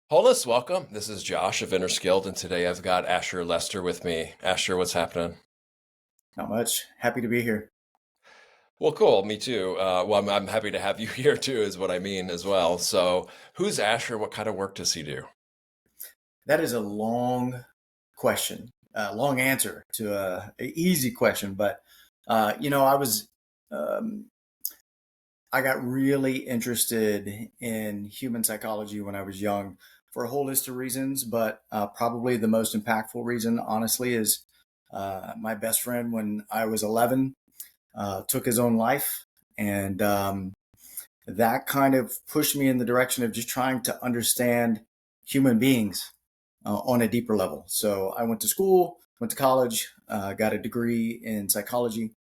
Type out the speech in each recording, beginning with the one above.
Hollis, welcome. This is Josh of Inner Skilled, and today I've got Asher Lester with me. Asher, what's happening? Not much. Happy to be here. Well, cool. Me too. I'm happy to have you here too, is what I mean as well. So, who's Asher? What kind of work does he do? That is a long question, a long answer to a easy question. But I was um, I got really interested in human psychology when I was young for a whole list of reasons. But probably the most impactful reason, honestly, is my best friend when I was 11 took his own life, and that kind of pushed me in the direction of just trying to understand human beings on a deeper level. So I went to school, went to college, got a degree in psychology,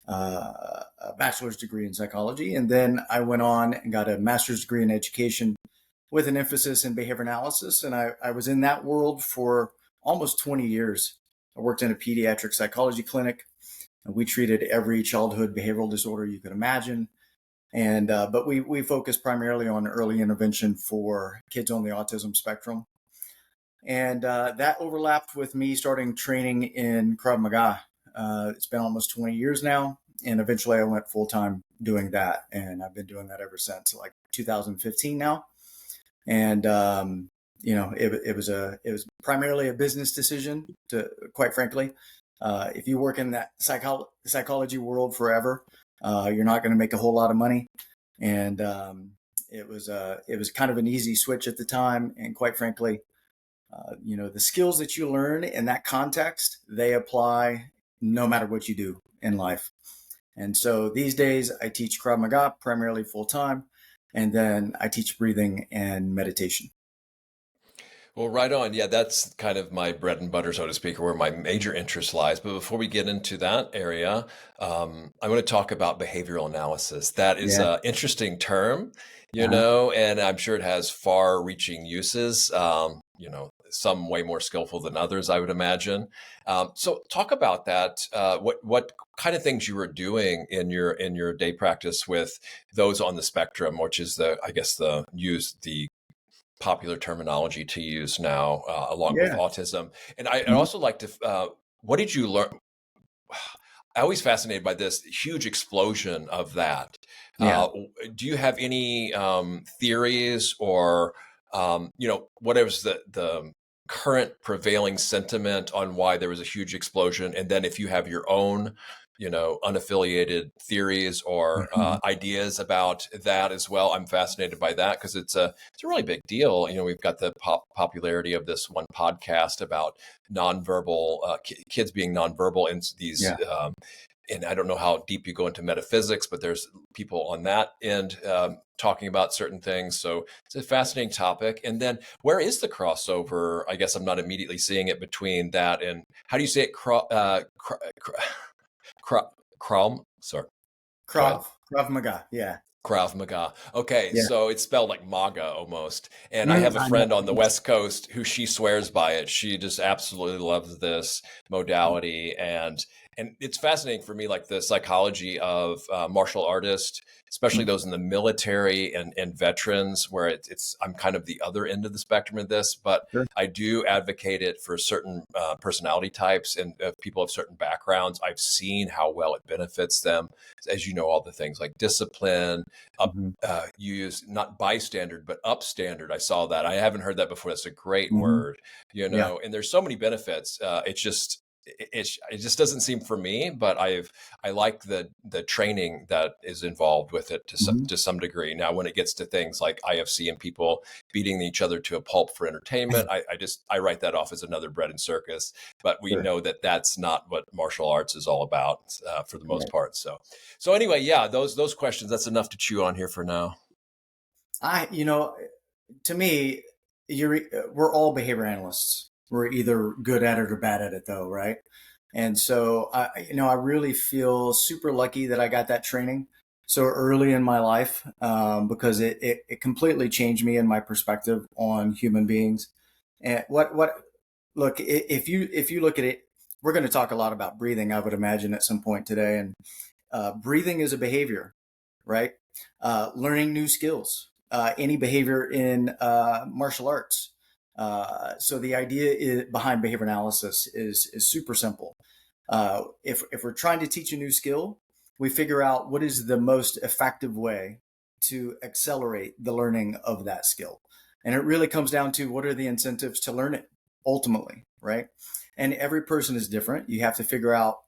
a bachelor's degree in psychology, and then I went on and got a master's degree in education with an emphasis in behavior analysis. And I was in that world for almost 20 years. I worked in a pediatric psychology clinic, and we treated every childhood behavioral disorder you could imagine. And but we focus primarily on early intervention for kids on the autism spectrum, and that overlapped with me starting training in Krav Maga. It's been almost 20 years now, and eventually I went full time doing that, and I've been doing that ever since, like 2015 now. And it was primarily a business decision. To quite frankly, if you work in that psychology world forever, you're not going to make a whole lot of money. And it was kind of an easy switch at the time. And quite frankly, the skills that you learn in that context, they apply no matter what you do in life. And so these days I teach Krav Maga primarily full time, and then I teach breathing and meditation. Well, right on. Yeah, that's kind of my bread and butter, so to speak, or where my major interest lies. But before we get into that area, I want to talk about behavioral analysis. That is Yeah. an interesting term, Uh-huh. and I'm sure it has far-reaching uses. Some way more skillful than others, I would imagine. So, talk about that. What kind of things you were doing in your day practice with those on the spectrum, which is I guess the popular terminology to use now, along with Yeah. autism. And I'd Mhm. also like to, what did you learn? I always fascinated by this huge explosion of that. Yeah. Do you have any theories or, what is the current prevailing sentiment on why there was a huge explosion? And then if you have your own, unaffiliated theories or Mhm. ideas about that as well, I'm fascinated by that because it's a really big deal. We've got the popularity of this one podcast about nonverbal kids being nonverbal in these. Yeah. And I don't know how deep you go into metaphysics, but there's people on that end talking about certain things. So it's a fascinating topic. And then where is the crossover? I guess I'm not immediately seeing it between that and how do you say it? Sorry, go ahead. Krav Maga. Yeah. Krav Maga. Okay, Yeah. so it's spelled like MAGA almost. And I have a I know. friend on the West Coast who she swears by it. She just absolutely loves this modality, and it's fascinating for me, like the psychology of martial artists, especially Mhm. those in the military and veterans, where it's I'm kind of the other end of the spectrum of this, but Sure. I do advocate it for certain personality types and people of certain backgrounds. I've seen how well it benefits them, as you know, all the things like discipline up Mhm. use not bystander but upstandard. I saw that. I haven't heard that before. That's a great Mhm. word, Yeah. and there's so many benefits. It just doesn't seem for me, but I like the training that is involved with it Mhm. to some degree. Now when it gets to things like IFC and people beating each other to a pulp for entertainment, I write that off as another bread and circus. But we Sure. know that that's not what martial arts is all about, for the most Right. part. So anyway, yeah, those questions, that's enough to chew on here for now. I, you know, to me, we're all behavior analysts. We're either good at it or bad at it, though, right? And so, I really feel super lucky that I got that training so early in my life, because it completely changed me and my perspective on human beings. And look, if you look at it, we're going to talk a lot about breathing, I would imagine, at some point today. And breathing is a behavior, right? Learning new skills. any behavior in martial arts. So the idea behind behavior analysis is super simple. If we're trying to teach a new skill, we figure out what is the most effective way to accelerate the learning of that skill. And it really comes down to what are the incentives to learn it ultimately, right? And every person is different. You have to figure out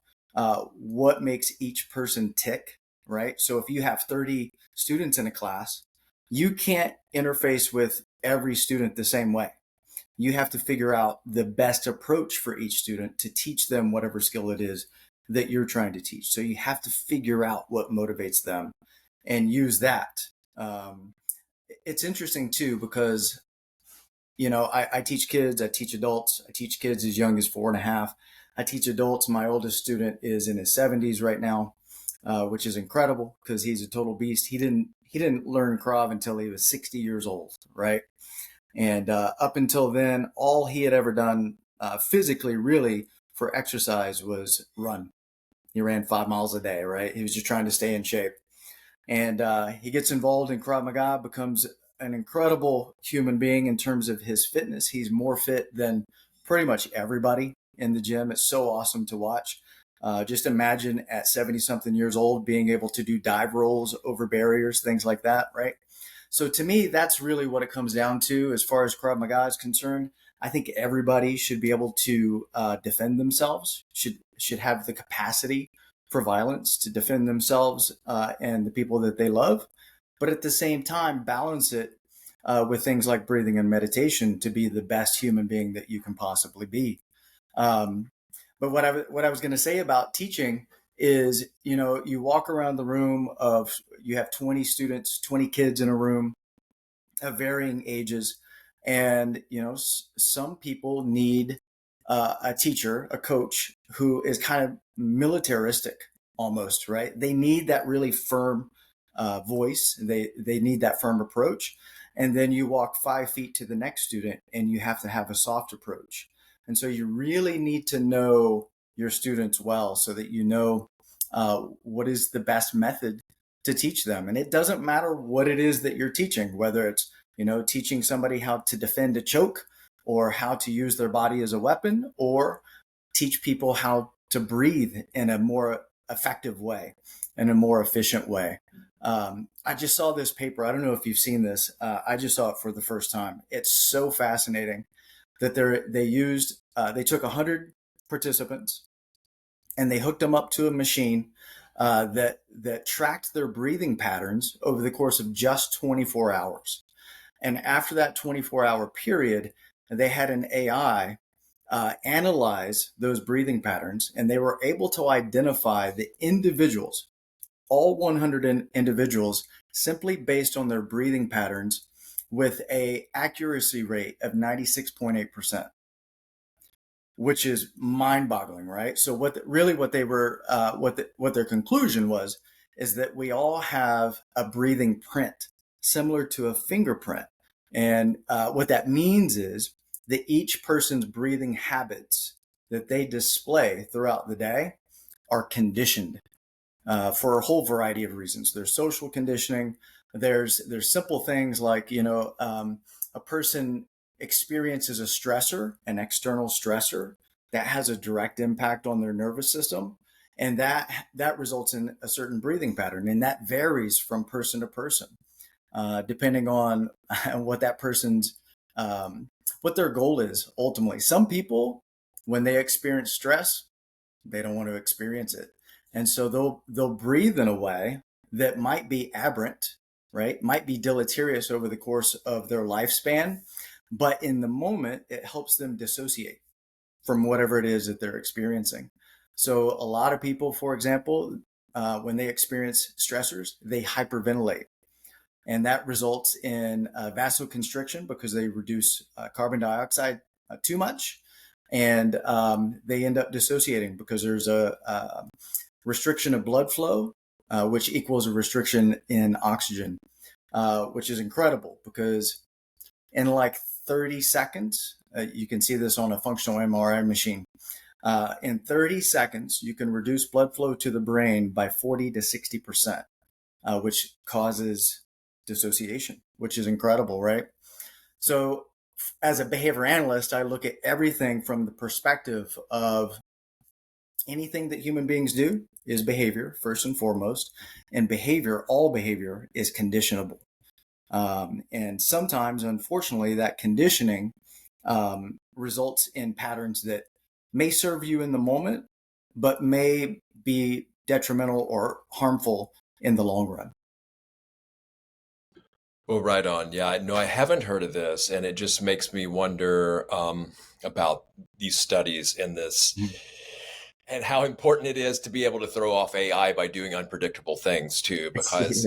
what makes each person tick, right? So if you have 30 students in a class, you can't interface with every student the same way. You have to figure out the best approach for each student to teach them whatever skill it is that you're trying to teach. So you have to figure out what motivates them and use that. It's interesting too, because, I teach kids, I teach adults, I teach kids as young as 4.5. I teach adults. My oldest student is in his 70s right now, which is incredible because he's a total beast. He didn't learn Krav until he was 60 years old, right? And up until then, all he had ever done physically, really, for exercise was run. He ran 5 miles a day, right? He was just trying to stay in shape. And he gets involved in Krav Maga, becomes an incredible human being in terms of his fitness. He's more fit than pretty much everybody in the gym. It's so awesome to watch. Just imagine at 70-something years old being able to do dive rolls over barriers, things like that, right? So to me, that's really what it comes down to as far as Krav Maga is concerned. I think everybody should be able to defend themselves, should have the capacity for violence to defend themselves and the people that they love, but at the same time, balance it with things like breathing and meditation to be the best human being that you can possibly be. But what I was going to say about teaching is, you walk around the room you have 20 students, 20 kids in a room of varying ages. And, some people need a teacher, a coach who is kind of militaristic almost, right? They need that really firm voice. They need that firm approach. And then you walk 5 feet to the next student and you have to have a soft approach. And so you really need to know your students well so that you know what is the best method to teach them. And it doesn't matter what it is that you're teaching, whether it's, teaching somebody how to defend a choke or how to use their body as a weapon, or teach people how to breathe in a more effective way, in a more efficient way. I just saw this paper. I don't know if you've seen this. I just saw it for the first time. It's so fascinating that they took 100 participants and they hooked them up to a machine that tracked their breathing patterns over the course of just 24 hours. And after that 24-hour period, they had an AI analyze those breathing patterns, and they were able to identify the individuals, all 100 individuals, simply based on their breathing patterns with a accuracy rate of 96.8%, which is mind-boggling, right? So what their conclusion was is that we all have a breathing print similar to a fingerprint. And what that means is that each person's breathing habits that they display throughout the day are conditioned for a whole variety of reasons. There's social conditioning. There's simple things like, a person experiences a stressor, an external stressor that has a direct impact on their nervous system. And that results in a certain breathing pattern. And that varies from person to person, depending on what that person's, what their goal is ultimately. Some people, when they experience stress, they don't want to experience it. And so they'll breathe in a way that might be aberrant, right? Might be deleterious over the course of their lifespan, but in the moment, it helps them dissociate from whatever it is that they're experiencing. So a lot of people, for example, when they experience stressors, they hyperventilate. And that results in vasoconstriction because they reduce carbon dioxide too much. And they end up dissociating because there's a restriction of blood flow, which equals a restriction in oxygen, which is incredible because in like 30 seconds, you can see this on a functional MRI machine. In 30 seconds, you can reduce blood flow to the brain by 40 to 60%, which causes dissociation, which is incredible, right? So as a behavior analyst, I look at everything from the perspective of anything that human beings do is behavior, first and foremost. And behavior, all behavior, is conditionable. And sometimes, unfortunately, that conditioning results in patterns that may serve you in the moment, but may be detrimental or harmful in the long run. Well, right on. Yeah, no, I haven't heard of this, and it just makes me wonder about these studies in this and how important it is to be able to throw off AI by doing unpredictable things too. Because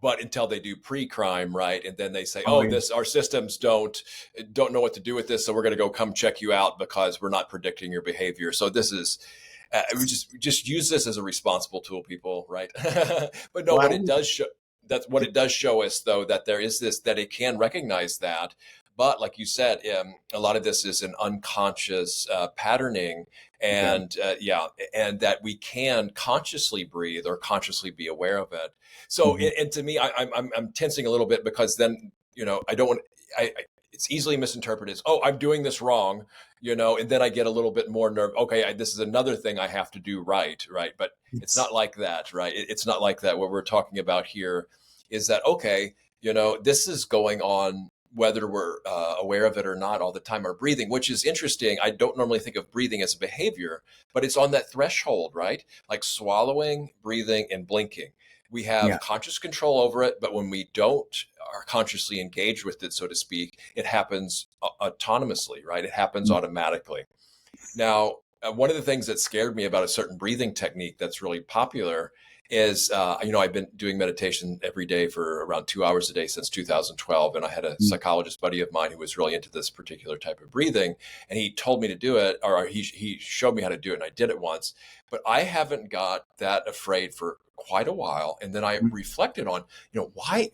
but until they do pre-crime, right, and then they say, our systems don't know what to do with this, so we're going to go come check you out because we're not predicting your behavior. So this is. We just use this as a responsible tool, people, right? But no, what it does show. That's what it does show us, though, that there is this, that it can recognize that. But like you said, a lot of this is an unconscious patterning, and and that we can consciously breathe or consciously be aware of it. So, and to me, I'm tensing a little bit because then, I don't want, it's easily misinterpreted as, I'm doing this wrong, and then I get a little bit more nervous. Okay, this is another thing I have to do right. But it's not like that, right? It's not like that. What we're talking about here is that, okay, this is going on whether we're aware of it or not all the time, our breathing, which is interesting. I don't normally think of breathing as a behavior, but it's on that threshold, right? Like swallowing, breathing, and blinking. We have conscious control over it, but when we don't are consciously engaged with it, so to speak, it happens autonomously, right? It happens automatically. Now, one of the things that scared me about a certain breathing technique that's really popular is, I've been doing meditation every day for around 2 hours a day since 2012. And I had a psychologist buddy of mine who was really into this particular type of breathing. And he told me to do it, or he showed me how to do it. And I did it once, but I haven't got that afraid for quite a while. And then I reflected on, why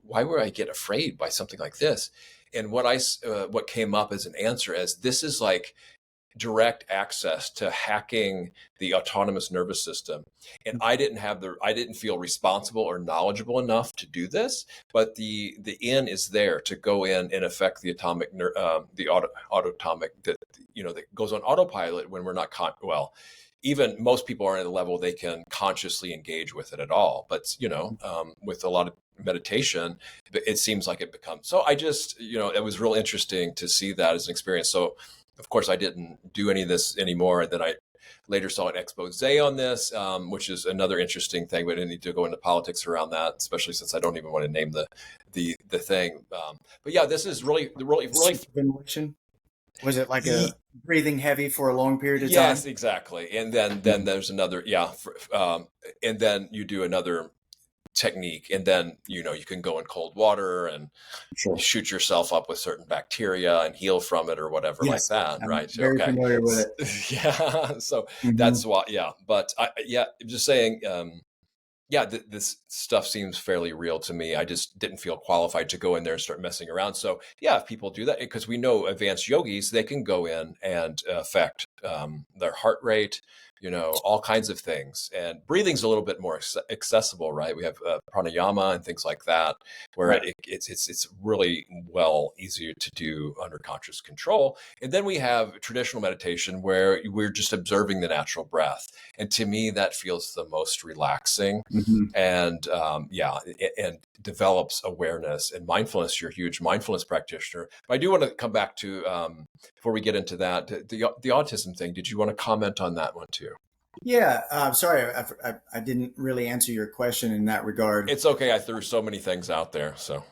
would I get afraid by something like this? And what came up as an answer is, this is like direct access to hacking the autonomous nervous system. And I didn't feel responsible or knowledgeable enough to do this, but the in is there to go in and affect the autonomic that goes on autopilot when we're not even most people aren't at a level they can consciously engage with it at all. But, with a lot of meditation, it seems like it becomes. So I just, it was real interesting to see that as an experience. So, of course, I didn't do any of this anymore. And then I later saw an expose on this, which is another interesting thing. But I didn't need to go into politics around that, especially since I don't even want to name the thing. But yeah, this is really. Was it like a breathing heavy for a long period of time? Yes, exactly. And then there's another, and then you do another technique, and then you can go in cold water and shoot yourself up with certain bacteria and heal from it or whatever like that, right? I'm very familiar with it. Yeah, so that's why. But I'm just saying. This stuff seems fairly real to me. I just didn't feel qualified to go in there and start messing around. So if people do that, because we know advanced yogis, they can go in and affect their heart rate, all kinds of things. And breathing's a little bit more accessible, right? We have pranayama and things like that, where it's really easier to do under conscious control. And then we have traditional meditation where we're just observing the natural breath. And to me, that feels the most relaxing. And and develops awareness and mindfulness. You're a huge mindfulness practitioner. But I do want to come back to, before we get into that, the autism thing. Did you want to comment on that one too? Yeah, sorry, I didn't really answer your question in that regard. It's okay. I threw so many things out there. So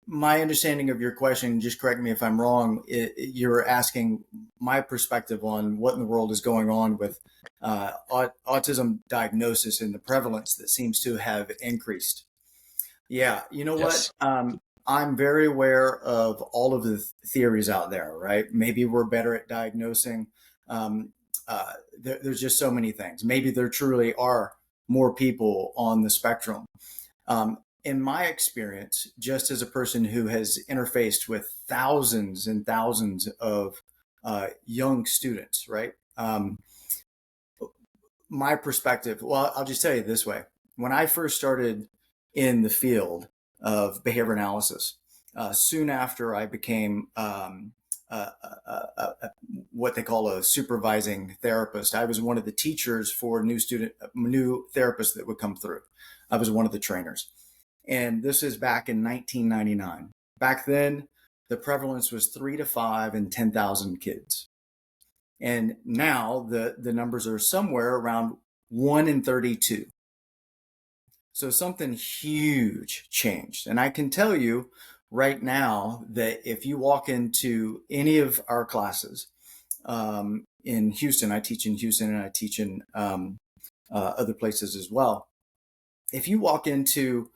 my understanding of your question, just correct me if I'm wrong, you're asking my perspective on what in the world is going on with autism diagnosis and the prevalence that seems to have increased. Yeah, you know what? I'm very aware of all of the theories out there, right? Maybe we're better at diagnosing. There's just so many things. Maybe there truly are more people on the spectrum. In my experience, just as a person who has interfaced with thousands and thousands of young students, right? My perspective, well, I'll just tell you this way. When I first started in the field of behavior analysis. Soon after I became what they call a supervising therapist, I was one of the teachers for new therapists that would come through. I was one of the trainers. And this is back in 1999. Back then, the prevalence was 3 to 5 in 10,000 kids. And now the numbers are somewhere around 1 in 32. So something huge changed. And I can tell you right now that if you walk into any of our classes in Houston, I teach in Houston and I teach in other places as well. If you walk into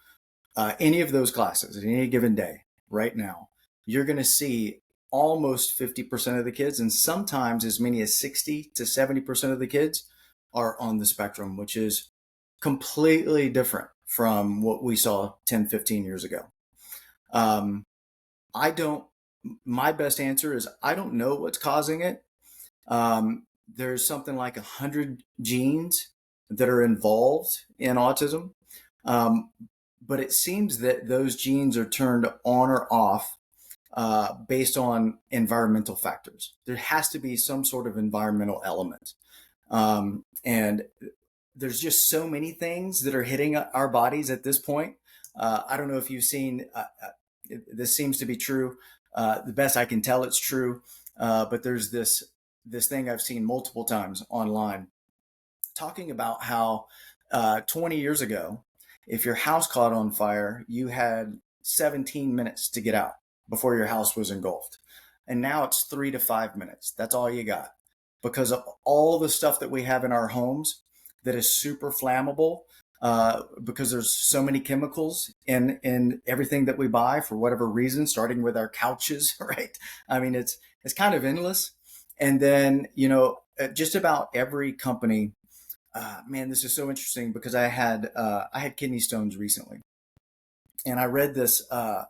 any of those classes at any given day right now, you're going to see almost 50% of the kids, and sometimes as many as 60 to 70% of the kids are on the spectrum, which is completely different from what we saw 10, 15 years ago. My best answer is I don't know what's causing it. There's something like 100 genes that are involved in autism. But it seems that those genes are turned on or off based on environmental factors. There has to be some sort of environmental element. And there's just so many things that are hitting our bodies at this point. I don't know if you've seen, this seems to be true. The best I can tell, it's true. But there's this thing I've seen multiple times online talking about how 20 years ago, if your house caught on fire, you had 17 minutes to get out before your house was engulfed. And now it's 3 to 5 minutes. That's all you got, because of all the stuff that we have in our homes that is super flammable, because there's so many chemicals in everything that we buy for whatever reason, starting with our couches, right? I mean, it's kind of endless. And then, just about every company, man, this is so interesting because I had kidney stones recently, and I read this a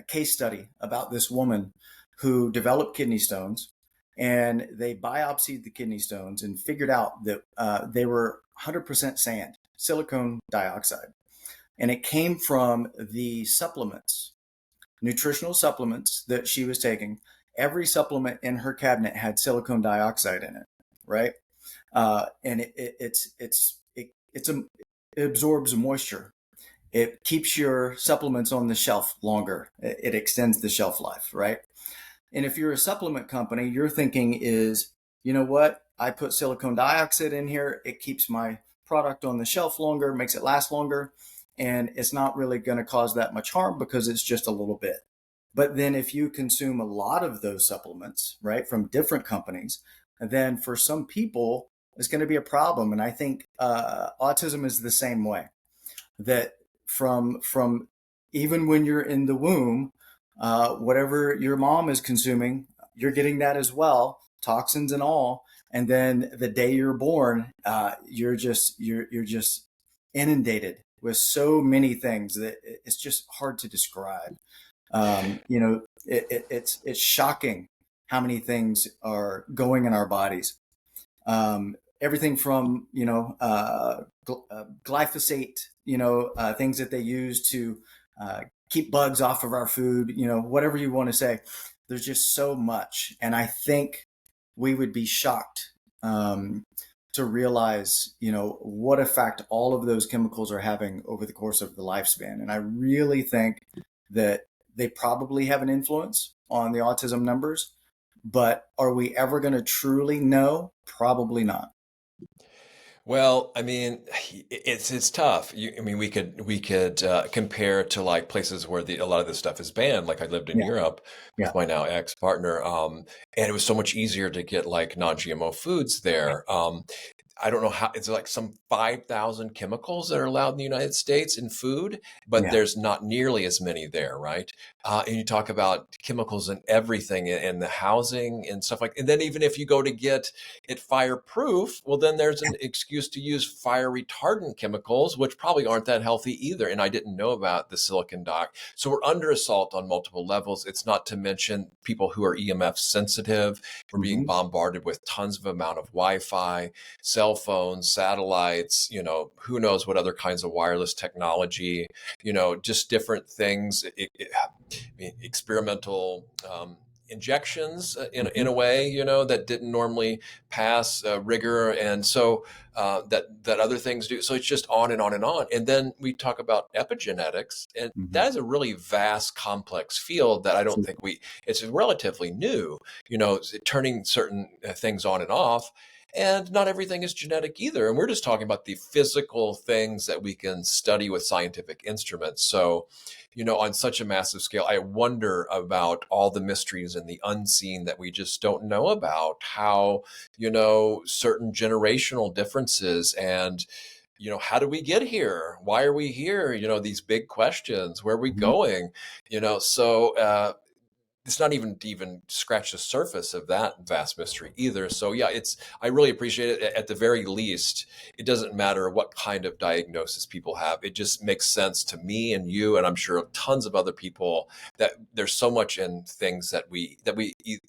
case study about this woman who developed kidney stones, and they biopsied the kidney stones and figured out that they were 100% sand, silicone dioxide, and it came from the supplements, nutritional supplements that she was taking. Every supplement in her cabinet had silicone dioxide in it, right? And it absorbs moisture. It keeps your supplements on the shelf longer. It extends the shelf life, right? And if you're a supplement company, your thinking is, you know what? I put silicone dioxide in here. It keeps my product on the shelf longer, makes it last longer, and it's not really going to cause that much harm because it's just a little bit. But then if you consume a lot of those supplements, right, from different companies, then for some people, it's going to be a problem. And I think autism is the same way, that from even when you're in the womb, whatever your mom is consuming, you're getting that as well, toxins and all. And then the day you're born, you're just inundated with so many things that it's just hard to describe. It's shocking how many things are going in our bodies. Everything from glyphosate, things that they use to keep bugs off of our food, whatever you want to say. There's just so much, and I think we would be shocked to realize, what effect all of those chemicals are having over the course of the lifespan. And I really think that they probably have an influence on the autism numbers, but are we ever going to truly know? Probably not. Well, I mean, it's tough. We could compare to like places where a lot of this stuff is banned. Like I lived in Yeah. Europe with my now ex-partner, and it was so much easier to get like non-GMO foods there. I don't know how, it's like some 5,000 chemicals that are allowed in the United States in food, but Yeah. there's not nearly as many there, right? And you talk about chemicals in everything, in the housing and stuff and then even if you go to get it fireproof, well, then there's an excuse to use fire-retardant chemicals, which probably aren't that healthy either. And I didn't know about the silicon dioxide. So we're under assault on multiple levels. It's not to mention people who are EMF sensitive. We're being bombarded with tons of amount of Wi-Fi, cell cell phones, satellites, who knows what other kinds of wireless technology, just different things, experimental injections in a way, that didn't normally pass rigor. And so that other things do. So it's just on and on and on. And then we talk about epigenetics, and Mhm. that is a really vast, complex field that I don't think it's relatively new, turning certain things on and off. And not everything is genetic either. And we're just talking about the physical things that we can study with scientific instruments. So, on such a massive scale, I wonder about all the mysteries and the unseen that we just don't know about, how, certain generational differences and, how do we get here? Why are we here? These big questions, where are we Mhm. going? So it's not even to even scratch the surface of that vast mystery either. So yeah, I really appreciate it. At the very least, it doesn't matter what kind of diagnosis people have. It just makes sense to me and you, and I'm sure tons of other people, that there's so much in things that we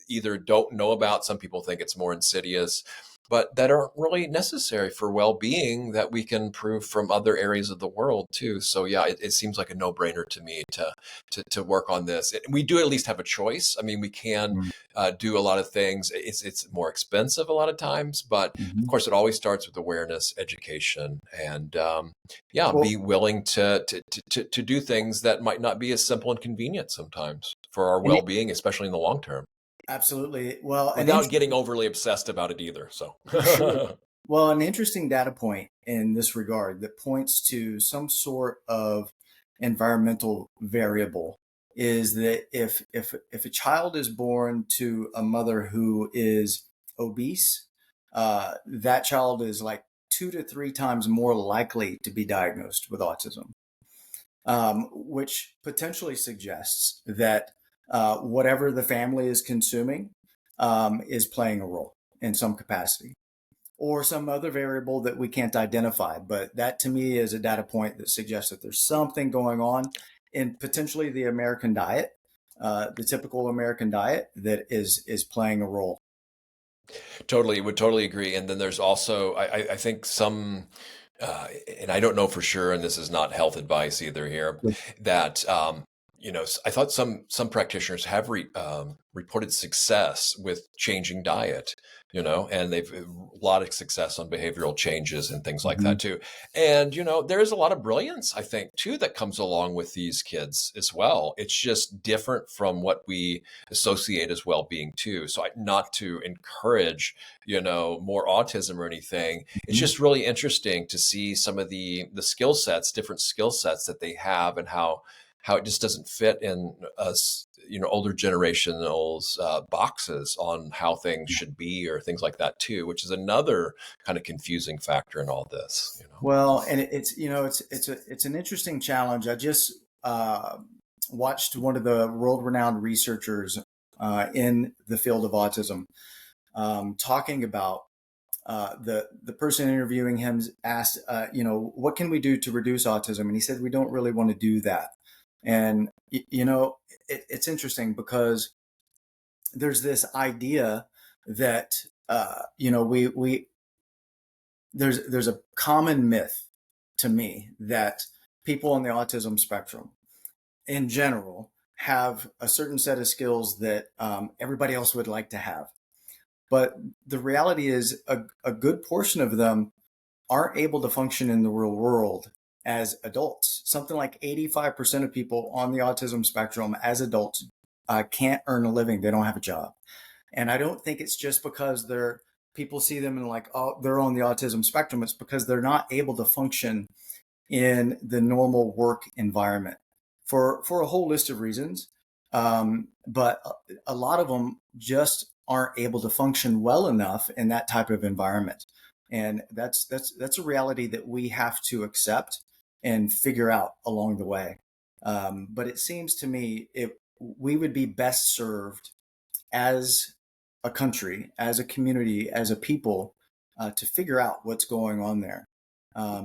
either don't know about. Some people think it's more insidious, but that aren't really necessary for well-being, that we can prove from other areas of the world too. So yeah, it seems like a no-brainer to me to work on this. We do at least have a choice. I mean, we can Mhm. do a lot of things. It's more expensive a lot of times, but of Mhm. course, it always starts with awareness, education, and yeah, Well, be willing to do things that might not be as simple and convenient sometimes for our and well-being, especially in the long term, absolutely. Well, an without interesting, getting overly obsessed about it either. So. sure. Well, an interesting data point in this regard that points to some sort of environmental variable is that if a child is born to a mother who is obese, that child is like 2 to 3 times more likely to be diagnosed with autism, which potentially suggests that whatever the family is consuming is playing a role in some capacity, or some other variable that we can't identify. But that to me is a data point that suggests that there's something going on in potentially the American diet, the typical American diet, that is playing a role. Totally, would totally agree. And then there's also, I think some, and I don't know for sure, and this is not health advice either here, that I thought some practitioners have reported success with changing diet, and they've a lot of success on behavioral changes and things like Mhm. that too. And there's a lot of brilliance, I think, too, that comes along with these kids as well. It's just different from what we associate as well-being too. So not to encourage, more autism or anything. It's Mhm. just really interesting to see some of the skill sets, different skill sets that they have, and how it just doesn't fit in us, older generationals boxes on how things should be or things like that too, which is another kind of confusing factor in all this. Well, and it's an interesting challenge. I just watched one of the world-renowned researchers in the field of autism talking about the person interviewing him asked, what can we do to reduce autism? And he said, we don't really want to do that. And it's interesting because there's this idea that we there's a common myth to me that people on the autism spectrum in general have a certain set of skills that everybody else would like to have. But the reality is a good portion of them aren't able to function in the real world as adults. Something like 85% of people on the autism spectrum as adults can't earn a living. They don't have a job. And I don't think it's just because people see them and like, oh, they're on the autism spectrum. It's because they're not able to function in the normal work environment for a whole list of reasons. But a lot of them just aren't able to function well enough in that type of environment. And that's a reality that we have to accept and figure out along the way. But it seems to me we would be best served as a country, as a community, as a people, to figure out what's going on there,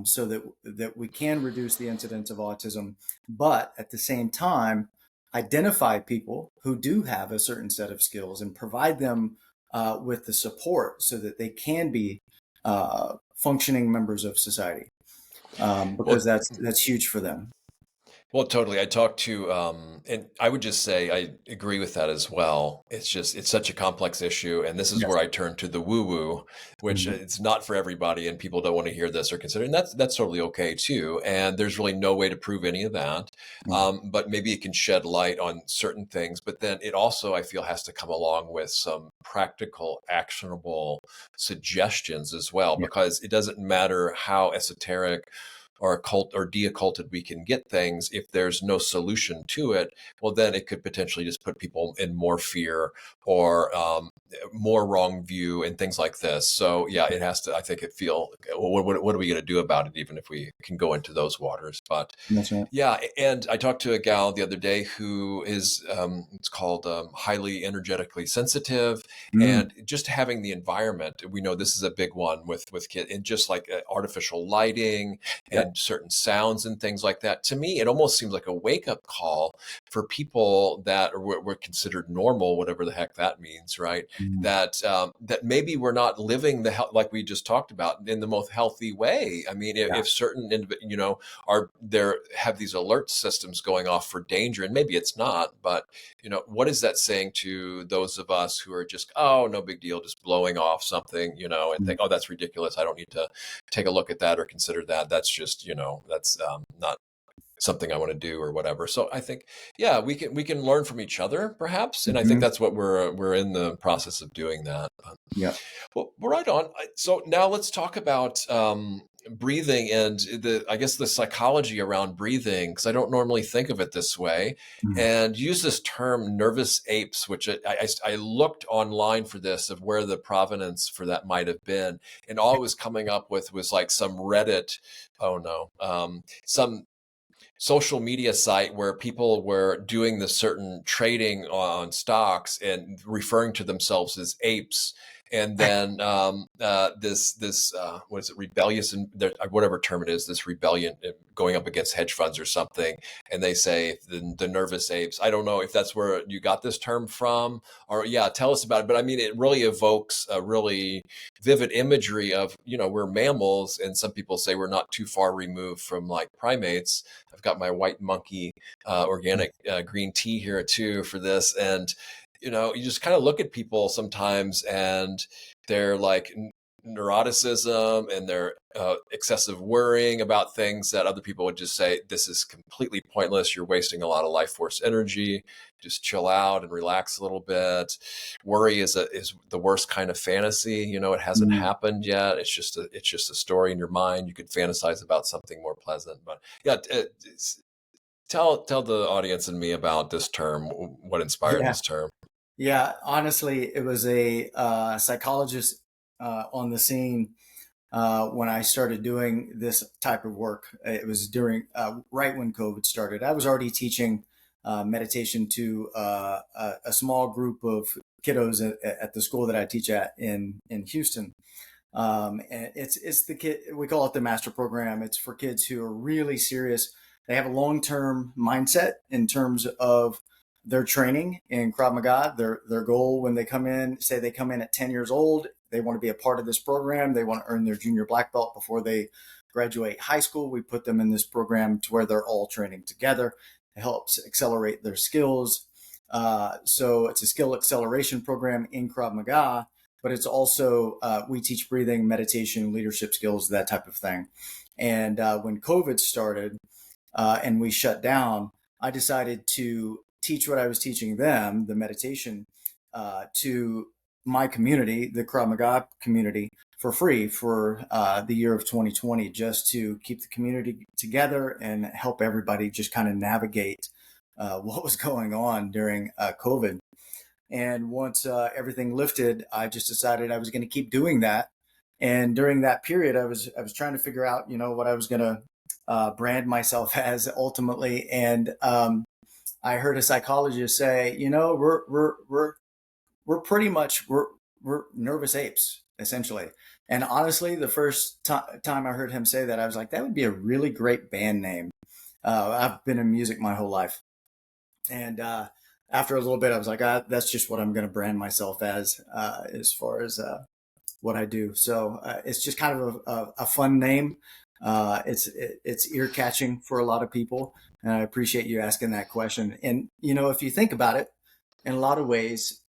so that we can reduce the incidence of autism, but at the same time, identify people who do have a certain set of skills and provide them with the support so that they can be functioning members of society, because Well, that's huge for them. Well, totally. I talked to, and I would just say I agree with that as well. It's such a complex issue. And this is Yes. where I turn to the woo woo, which Mhm. it's not for everybody and people don't want to hear this or consider. And that's totally okay too. And there's really no way to prove any of that. Yeah. But maybe it can shed light on certain things. But then it also, I feel, has to come along with some practical, actionable suggestions as well, Yeah. because it doesn't matter how esoteric or occult or de-occulted we can get things. If there's no solution to it, well, then it could potentially just put people in more fear or more wrong view and things like this. So yeah, it has to, I think, it feel, what are we going to do about it, even if we can go into those waters? But That's right. yeah, and I talked to a gal the other day who is, it's called highly energetically sensitive, Mm. and just having the environment. We know this is a big one with kids, and just like artificial lighting Yep. and certain sounds and things like that. To me, it almost seems like a wake up call for people that were considered normal, whatever the heck that means, right? Mm. That maybe we're not living like we just talked about, in the most healthy way. I mean, Yeah. if certain, are there, have these alert systems going off for danger, and maybe it's not, but what is that saying to those of us who are just, oh, no big deal, just blowing off something, and Mm. think, oh, that's ridiculous, I don't need to take a look at that or consider that, that's just, that's not something I want to do or whatever. So I think, yeah, we can learn from each other perhaps, and I think Mhm. that's what we're in the process of doing that. Yep. Well, right on. So now let's talk about breathing and I guess the psychology around breathing, because I don't normally think of it this way, Mm. and use this term nervous apes, which I looked online for this, of where the provenance for that might have been, and all it was coming up with was like some Reddit, oh no, some social media site where people were doing this certain trading on stocks and referring to themselves as apes. And then this what is it, rebellious, and whatever term it is, this rebellion going up against hedge funds or something, and they say the nervous apes. I don't know if that's where you got this term from, or yeah, tell us about it. But I mean, it really evokes a really vivid imagery of, we're mammals, and some people say we're not too far removed from like primates. I've got my white monkey organic green tea here too for this. And, you just kind of look at people sometimes, and they're like neuroticism and their excessive worrying about things that other people would just say, this is completely pointless. You're wasting a lot of life force energy. Just chill out and relax a little bit. Worry is the worst kind of fantasy. It hasn't Mm. happened yet. It's just a story in your mind. You could fantasize about something more pleasant. But yeah, tell the audience and me about this term. What inspired Yeah. this term? Yeah. Honestly, it was a psychologist on the scene when I started doing this type of work. It was during right when COVID started. I was already teaching meditation to a small group of kiddos at the school that I teach at in Houston. And it's the kid, we call it the master program. It's for kids who are really serious. They have a long-term mindset in terms of their training in Krav Maga. Their goal when they come in, say they come in at 10 years old, they want to be a part of this program. They want to earn their junior black belt before they graduate high school. We put them in this program to where they're all training together. It helps accelerate their skills. So it's a skill acceleration program in Krav Maga, but it's also we teach breathing, meditation, leadership skills, that type of thing. And when COVID started and we shut down, I decided to teach what I was teaching them, the meditation, to my community, the Krav Maga community, for free for the year of 2020, just to keep the community together and help everybody just kind of navigate what was going on during COVID. And once everything lifted, I just decided I was going to keep doing that. And during that period, I was trying to figure out, what I was going to brand myself as ultimately. And I heard a psychologist say, we're pretty much we're nervous apes essentially. And honestly, the first time I heard him say that, I was like, that would be a really great band name. I've been in music my whole life, and after a little bit, I was like, that's just what I'm going to brand myself as far as what I do. So it's just kind of a fun name. It's ear catching for a lot of people, and I appreciate you asking that question. And if you think about it, in a lot of ways,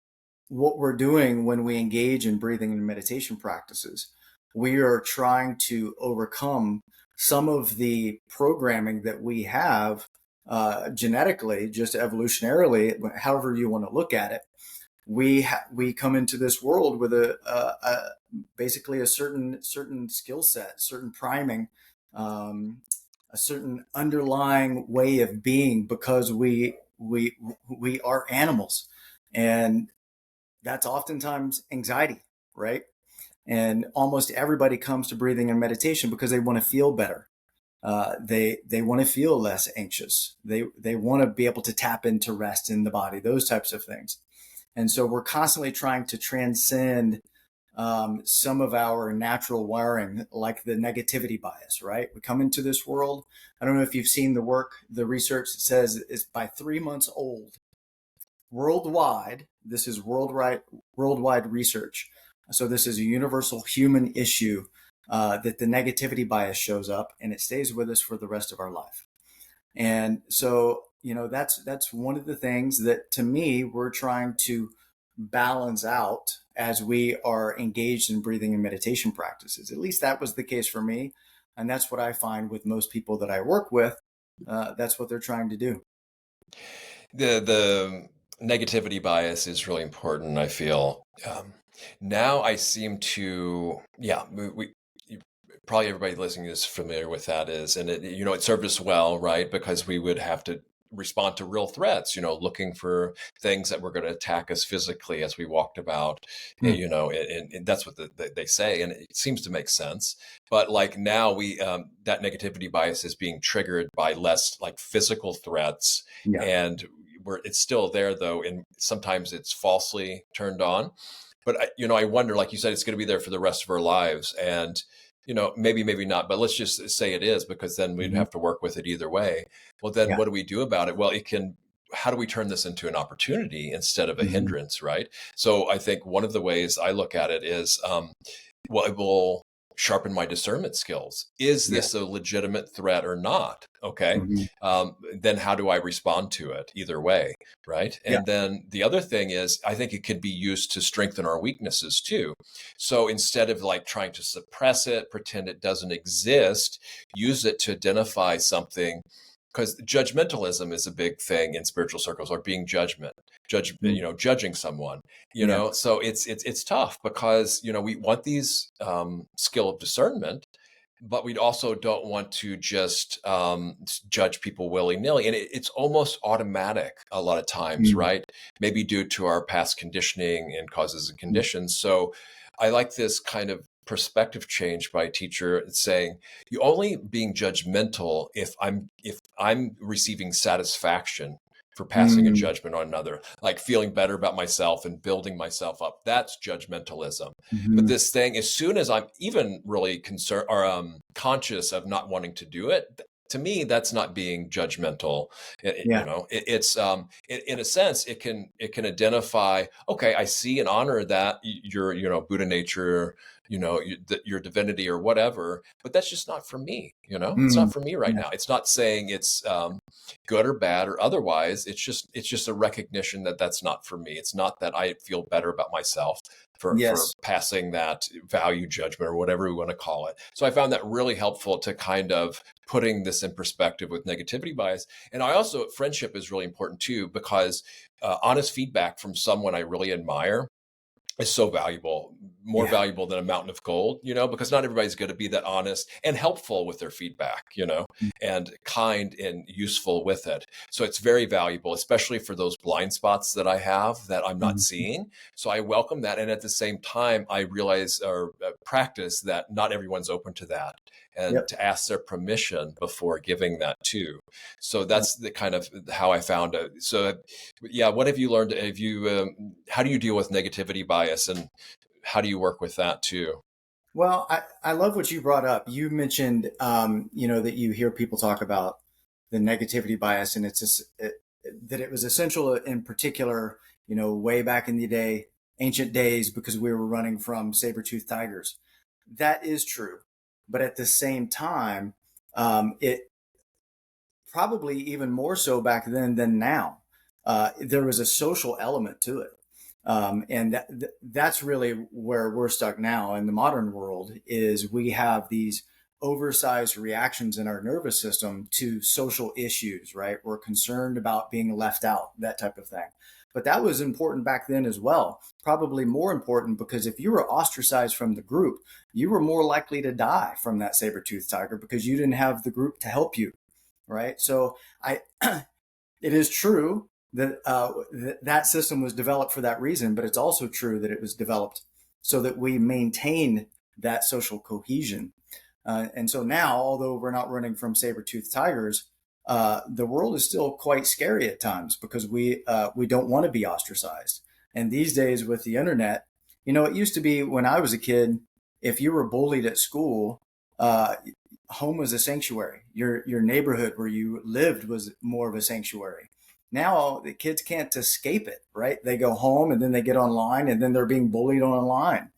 what we're doing when we engage in breathing and meditation practices, we are trying to overcome some of the programming that we have genetically, just evolutionarily, however you want to look at it. We come into this world with basically a certain skill set, certain priming, a certain underlying way of being, because we are animals, and that's oftentimes anxiety, right? And almost everybody comes to breathing and meditation because they want to feel better. They want to feel less anxious. They want to be able to tap into rest in the body, those types of things. And so we're constantly trying to transcend some of our natural wiring, like the negativity bias, right? We come into this world. I don't know if you've seen the research that says it's by 3 months old worldwide. This is worldwide research. So this is a universal human issue, that the negativity bias shows up and it stays with us for the rest of our life. And so, that's one of the things that, to me, we're trying to balance out as we are engaged in breathing and meditation practices. At least that was the case for me. And that's what I find with most people that I work with. That's what they're trying to do. The negativity bias is really important, I feel. Now I seem to, probably everybody listening is familiar with that and it served us well, right? Because we would have to respond to real threats, looking for things that were going to attack us physically as we walked about, and that's what they say. And it seems to make sense. But like now that negativity bias is being triggered by less like physical threats. Yeah. And it's still there though. And sometimes it's falsely turned on. But I wonder, like you said, it's going to be there for the rest of our lives. And maybe not, but let's just say it is, because then we'd have to work with it either way. Well, then what do we do about it? Well, how do we turn this into an opportunity instead of a hindrance, right? So I think one of the ways I look at it is, it will sharpen my discernment skills. Is this a legitimate threat or not? Okay. Then how do I respond to it either way? Right. And then the other thing is, I think it could be used to strengthen our weaknesses too. So instead of like trying to suppress it, pretend it doesn't exist, use it to identify something. Because judgmentalism is a big thing in spiritual circles, or being judging someone, so it's tough because, we want these skill of discernment, but we also don't want to just judge people willy-nilly. And it's almost automatic a lot of times, right? Maybe due to our past conditioning and causes and conditions. So I like this kind of perspective change by a teacher saying, you only being judgmental if I'm receiving satisfaction for passing a judgment on another, like feeling better about myself and building myself up. That's judgmentalism. But this thing, as soon as I'm even really concerned or conscious of not wanting to do it, to me, that's not being judgmental. It's in a sense, it can identify, okay, I see and honor that your Buddha nature, your divinity or whatever, but that's just not for me. It's not for me right now. It's not saying it's good or bad or otherwise. It's just a recognition that that's not for me. It's not that I feel better about myself for passing that value judgment or whatever we want to call it. So I found that really helpful to kind of putting this in perspective with negativity bias. And friendship is really important too, because honest feedback from someone I really admire is so valuable, more valuable than a mountain of gold, because not everybody's going to be that honest and helpful with their feedback, and kind and useful with it. So it's very valuable, especially for those blind spots that I have that I'm not seeing. So I welcome that. And at the same time, I realize or practice that not everyone's open to that, and to ask their permission before giving that too. So that's the kind of how I found it. So what have you learned? How do you deal with negativity bias, and how do you work with that too? Well, I love what you brought up. You mentioned, that you hear people talk about the negativity bias, and that it was essential in particular, way back in the day, ancient days because we were running from saber-toothed tigers. That is true. But at the same time, it probably even more so back then than now. There was a social element to it. And that's really where we're stuck now in the modern world is we have these oversized reactions in our nervous system to social issues, right? We're concerned about being left out, that type of thing. But that was important back then as well. Probably more important because if you were ostracized from the group, you were more likely to die from that saber-toothed tiger because you didn't have the group to help you, right? So it is true that that system was developed for that reason, but it's also true that it was developed so that we maintain that social cohesion. And so now, although we're not running from saber-toothed tigers, the world is still quite scary at times because we don't want to be ostracized. And these days with the internet, it used to be when I was a kid, if you were bullied at school, home was a sanctuary. Your neighborhood where you lived was more of a sanctuary. Now the kids can't escape it, right? They go home and then they get online and then they're being bullied online.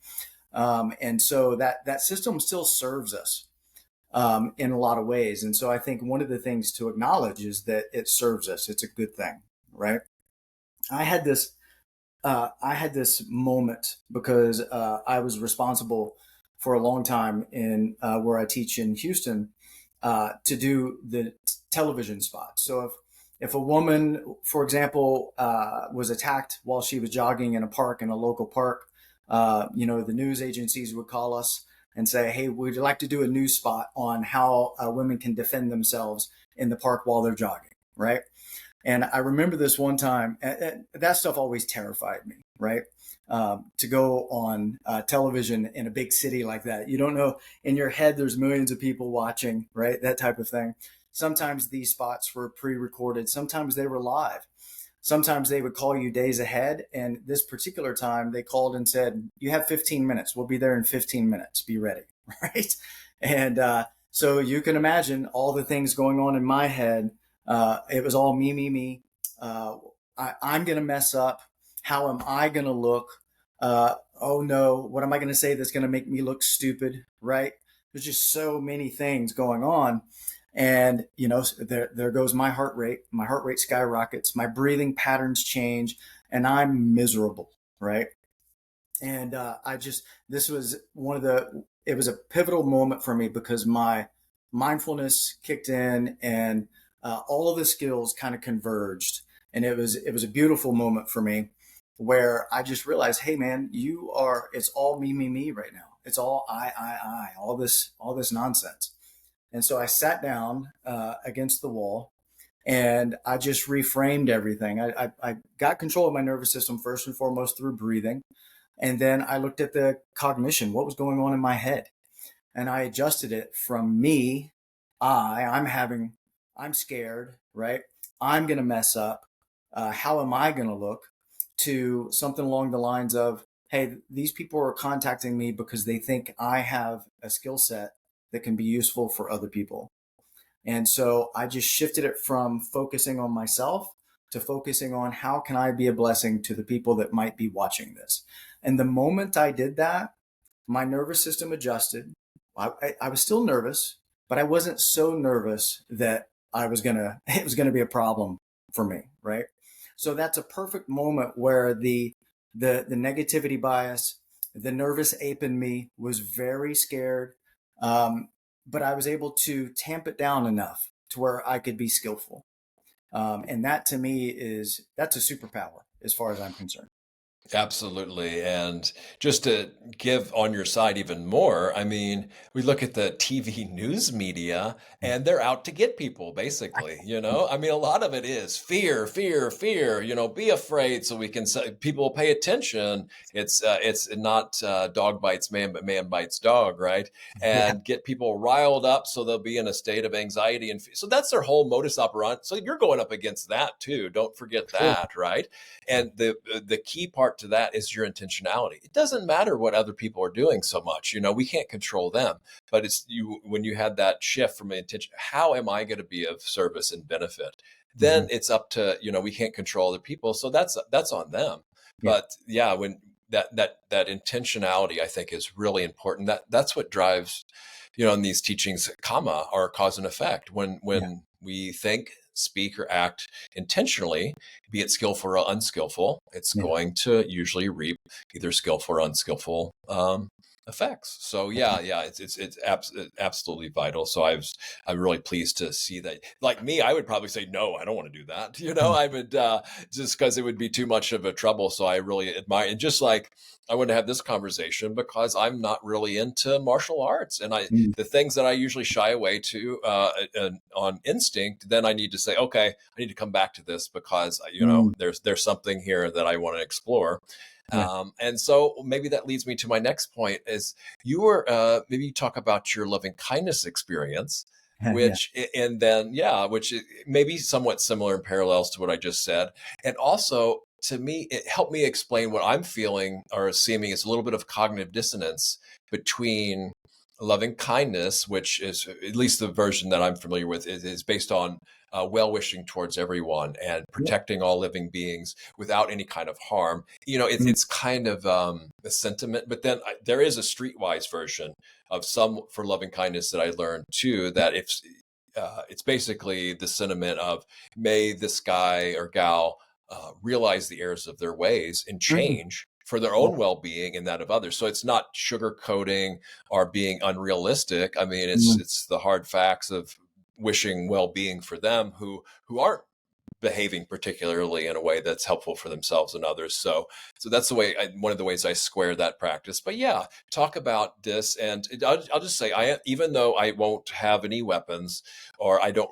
And so that system still serves us in a lot of ways. And so I think one of the things to acknowledge is that it serves us. It's a good thing, right? I had this moment because I was responsible for a long time in where I teach in Houston to do the television spots. So if a woman, for example, was attacked while she was jogging in a park, in a local park, the news agencies would call us and say, hey, we'd like to do a news spot on how women can defend themselves in the park while they're jogging, right? And I remember this one time, that stuff always terrified me, right? To go on television in a big city like that. You don't know, in your head, there's millions of people watching, right? That type of thing. Sometimes these spots were pre-recorded. Sometimes they were live. Sometimes they would call you days ahead. And this particular time they called and said, you have 15 minutes. We'll be there in 15 minutes. Be ready. Right. And so you can imagine all the things going on in my head. It was all me. I'm going to mess up. How am I going to look? Oh no, what am I going to say that's going to make me look stupid? Right. There's just so many things going on. And, there goes my heart rate. My heart rate skyrockets. My breathing patterns change and I'm miserable. Right. And this was it was a pivotal moment for me because my mindfulness kicked in and all of the skills kind of converged. And it was a beautiful moment for me where I just realized, hey man, it's all me right now. It's all I, all this nonsense. And so I sat down against the wall and I just reframed everything. I got control of my nervous system first and foremost through breathing. And then I looked at the cognition, what was going on in my head. And I adjusted it from me, I'm scared, right? I'm going to mess up. How am I going to look? To something along the lines of, hey, these people are contacting me because they think I have a skill set that can be useful for other people. And so I just shifted it from focusing on myself to focusing on how can I be a blessing to the people that might be watching this. And the moment I did that, my nervous system adjusted. I was still nervous, but I wasn't so nervous that it was gonna be a problem for me, right? So that's a perfect moment where the negativity bias, the nervous ape in me was very scared, but I was able to tamp it down enough to where I could be skillful. And that to me that's a superpower as far as I'm concerned. Absolutely. And just to give on your side even more, I mean, we look at the TV news media and they're out to get people, basically. I mean, a lot of it is fear, fear, fear, be afraid so we can say people will pay attention. It's not dog bites man, but man bites dog, right? Yeah. And get people riled up so they'll be in a state of anxiety and fear. So that's their whole modus operandi. So you're going up against that too. Don't forget Sure. that, right? And the key part to that is your intentionality. It doesn't matter what other people are doing so much. We can't control them, but it's you when you had that shift from intention. How am I going to be of service and benefit? Then Mhm. it's up to we can't control other people, so that's on them. Yeah. But yeah, when that intentionality, I think, is really important. That's what drives, in these teachings, karma, or cause and effect. When we think, speak, or act intentionally, be it skillful or unskillful, it's Yeah. going to usually reap either skillful or unskillful effects. So it's absolutely vital. So I'm really pleased to see that. Like me, I would probably say no, I don't want to do that. I would just because it would be too much of a trouble. So I really admire, and just like I want to have this conversation because I'm not really into martial arts, and Mm. the things that I usually shy away to on instinct, then I need to say, okay, I need to come back to this because Mm. there's something here that I want to explore. Yeah. And so maybe that leads me to my next point is you were maybe you talk about your loving kindness experience, Yeah. which may be somewhat similar in parallels to what I just said. And also to me, it helped me explain what I'm feeling or seeming is a little bit of cognitive dissonance between loving kindness, which is at least the version that I'm familiar with, is based on well-wishing towards everyone and Yeah. protecting all living beings without any kind of harm. Mm. It's kind of a sentiment, but then there is a streetwise version of some for loving kindness that I learned too, that if it's basically the sentiment of may this guy or gal realize the errors of their ways and Mm. change for their Yeah. own well-being and that of others. So it's not sugarcoating or being unrealistic. I mean, Mm. it's the hard facts of wishing well-being for them who aren't behaving particularly in a way that's helpful for themselves and others. So that's one of the ways I square that practice. But yeah, talk about this, and I'll just say, even though I won't have any weapons, or I don't.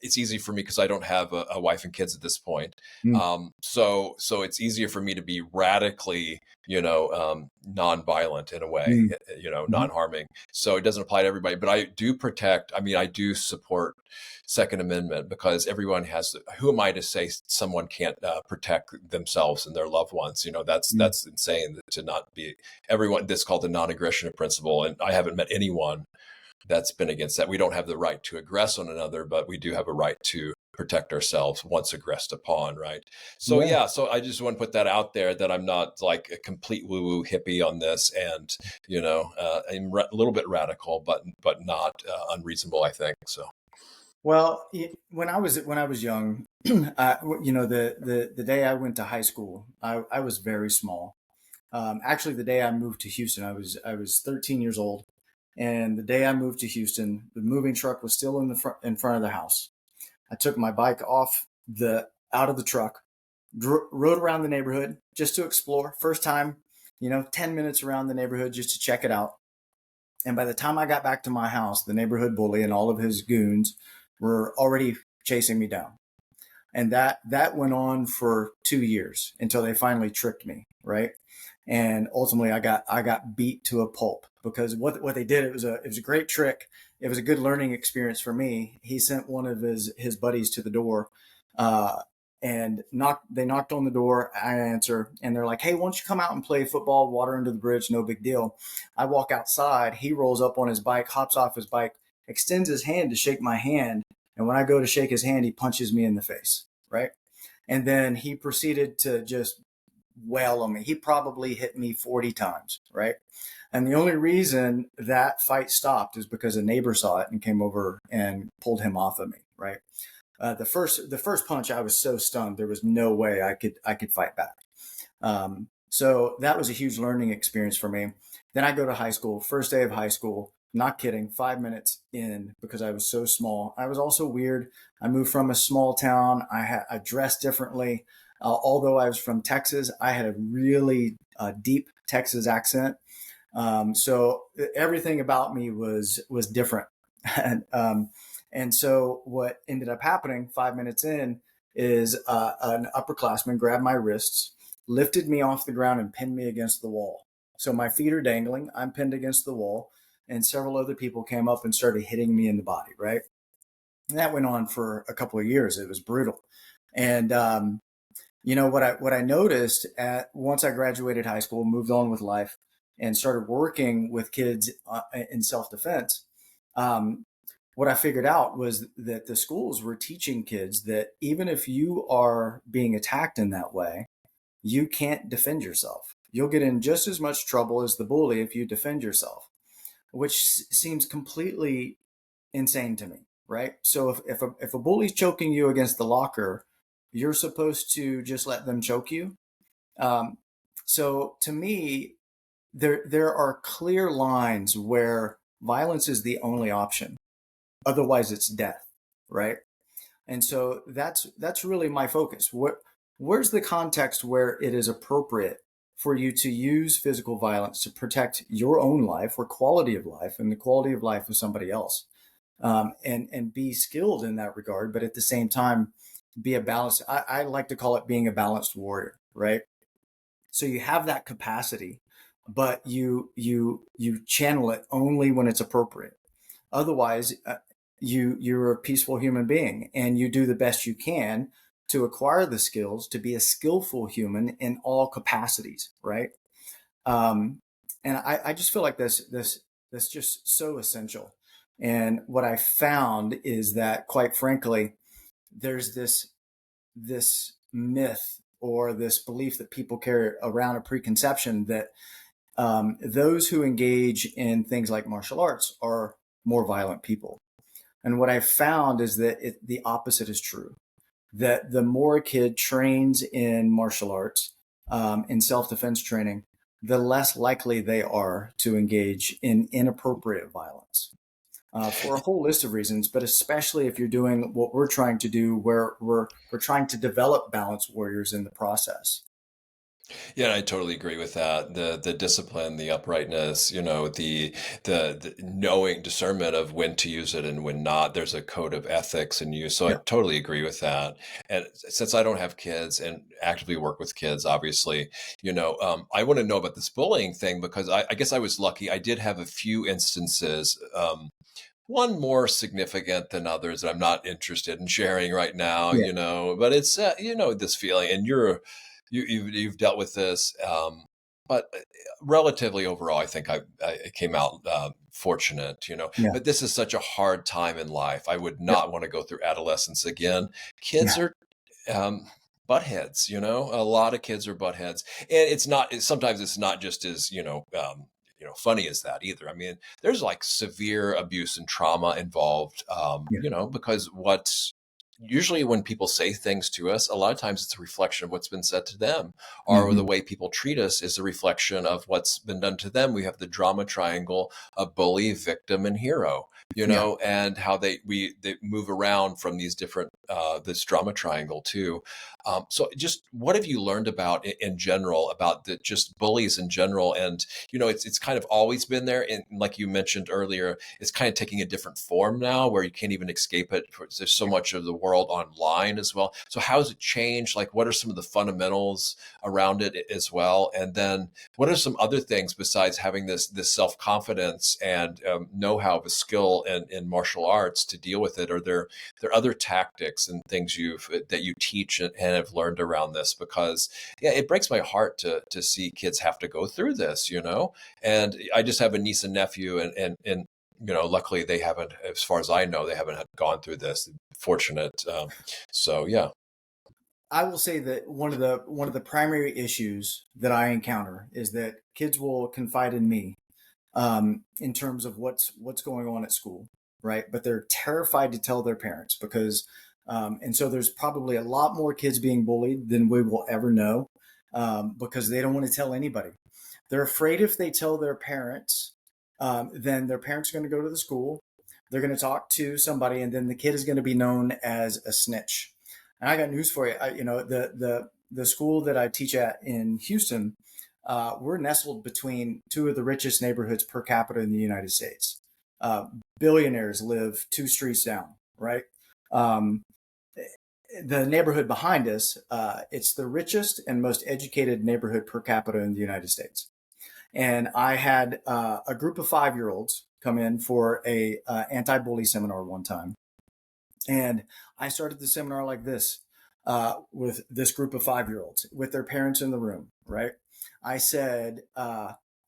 It's easy for me because I don't have a wife and kids at this point. Mm. So it's easier for me to be radically, non-violent in a way, Mm. Mhm. non-harming. So it doesn't apply to everybody, but I do protect. I mean, I do support Second Amendment because everyone has. Who am I to say someone can't protect themselves and their loved ones? Mm. That's insane to not be everyone. This is called the non-aggression principle, and I haven't met anyone that's been against that. We don't have the right to aggress on another, but we do have a right to protect ourselves once aggressed upon, right? So Yeah. yeah, so I just want to put that out there that I'm not like a complete woo-woo hippie on this, and I'm a little bit radical, but not unreasonable, I think. So Well, when I was young, the day I went to high school, I was very small. Actually, the day I moved to Houston, I was 13 years old, and the day I moved to Houston, the moving truck was still in front of the house. I took my bike off the out of the truck, rode around the neighborhood just to explore. First time, 10 minutes around the neighborhood just to check it out. And by the time I got back to my house, the neighborhood bully and all of his goons were already chasing me down. And that went on for 2 years until they finally tricked me, right? And ultimately I got beat to a pulp because what they did, it was a great trick. It was a good learning experience for me. He sent one of his buddies to the door, uh, and they knocked on the door. I answer, and they're like, "Hey, why don't you come out and play football? Water under the bridge, no big deal." I walk outside. He rolls up on his bike, hops off his bike, extends his hand to shake my hand, and when I go to shake his hand, he punches me in the face, right? And then he proceeded to just wail on me. He probably hit me 40 times, right? And the only reason that fight stopped is because a neighbor saw it and came over and pulled him off of me, right? The first punch, I was so stunned, there was no way I could fight back. So that was a huge learning experience for me. Then I go to high school, first day of high school, not kidding, 5 minutes in, because I was so small. I was also weird. I moved from a small town. I dressed differently. Although I was from Texas, I had a really deep Texas accent. So everything about me was different. And so what ended up happening 5 minutes in is an upperclassman grabbed my wrists, lifted me off the ground, and pinned me against the wall. So my feet are dangling. I'm pinned against the wall, and several other people came up and started hitting me in the body. Right, and that went on for a couple of years. It was brutal. And what I noticed at once I graduated high school, moved on with life, and started working with kids in self defense. Um, what I figured out was that the schools were teaching kids that even if you are being attacked in that way, you can't defend yourself. you'll get in just as much trouble as the bully if you defend yourself, which seems completely insane to me, right? So if a bully's choking you against the locker, you're supposed to just let them choke you. Um, so to me, there are clear lines where violence is the only option. Otherwise, it's death, right? And so that's really my focus. Where's the context where it is appropriate for you to use physical violence to protect your own life or quality of life and the quality of life of somebody else, and be skilled in that regard, but at the same time be a balanced. I like to call it being a balanced warrior, right? So you have that capacity, but you channel it only when it's appropriate. Otherwise, you're a peaceful human being, and you do the best you can to acquire the skills to be a skillful human in all capacities, right? And I just feel like this just so essential. And what I found is that, quite frankly, there's this myth or this belief that people carry around, a preconception that those who engage in things like martial arts are more violent people. And what I've found is that the opposite is true. That the more a kid trains in martial arts, in self-defense training, the less likely they are to engage in inappropriate violence. For a whole list of reasons, but especially if you're doing what we're trying to do, where we're trying to develop balanced warriors in the process. Yeah, I totally agree with that. The discipline, the uprightness, the knowing discernment of when to use it and when not. There's a code of ethics and use. So I Yeah. totally agree with that. And since I don't have kids and actively work with kids, obviously, I want to know about this bullying thing because I guess I was lucky. I did have a few instances. One more significant than others that I'm not interested in sharing right now, Yeah. but it's this feeling, and you've dealt with this, but relatively overall, I think I came out fortunate, Yeah. But this is such a hard time in life. I would Yeah. not want to go through adolescence again. Kids Yeah. are um, butt heads, A lot of kids are butt heads, and it's not. Sometimes it's not just as funny as that either. I mean, there's like severe abuse and trauma involved, Yeah. because usually when people say things to us, a lot of times it's a reflection of what's been said to them, or the Hmm. way people treat us is a reflection of what's been done to them. We have the drama triangle of bully, victim, and hero, Yeah. and how they move around from these different this drama triangle too. So just what have you learned about in general about the just bullies in general? And it's kind of always been there, and like you mentioned earlier, it's kind of taking a different form now where you can't even escape it. There's so much of the world online as well. So how has it changed? Like, what are some of the fundamentals around it as well? And then what are some other things besides having this self-confidence and know-how of a skill in martial arts to deal with it? Are there other tactics and things that you teach and have learned around this? Because yeah, it breaks my heart to see kids have to go through this, And I just have a niece and nephew, and luckily they haven't, as far as I know, they haven't gone through this. Fortunate. So yeah. I will say that one of the primary issues that I encounter is that kids will confide in me, in terms of what's going on at school, right? But they're terrified to tell their parents because, and so there's probably a lot more kids being bullied than we will ever know, because they don't want to tell anybody. They're afraid if they tell their parents, then their parents are going to go to the school. They're going to talk to somebody, and then the kid is going to be known as a snitch. And I got news for you. The school that I teach at in Houston, we're nestled between two of the richest neighborhoods per capita in the United States. Uh, Billionaires live two streets down, right? Um, the neighborhood behind us, it's the richest and most educated neighborhood per capita in the United States. And I had a group of 5-year-olds come in for a anti-bully seminar one time, and I started the seminar like this, with this group of 5-year-olds with their parents in the room, right? I said,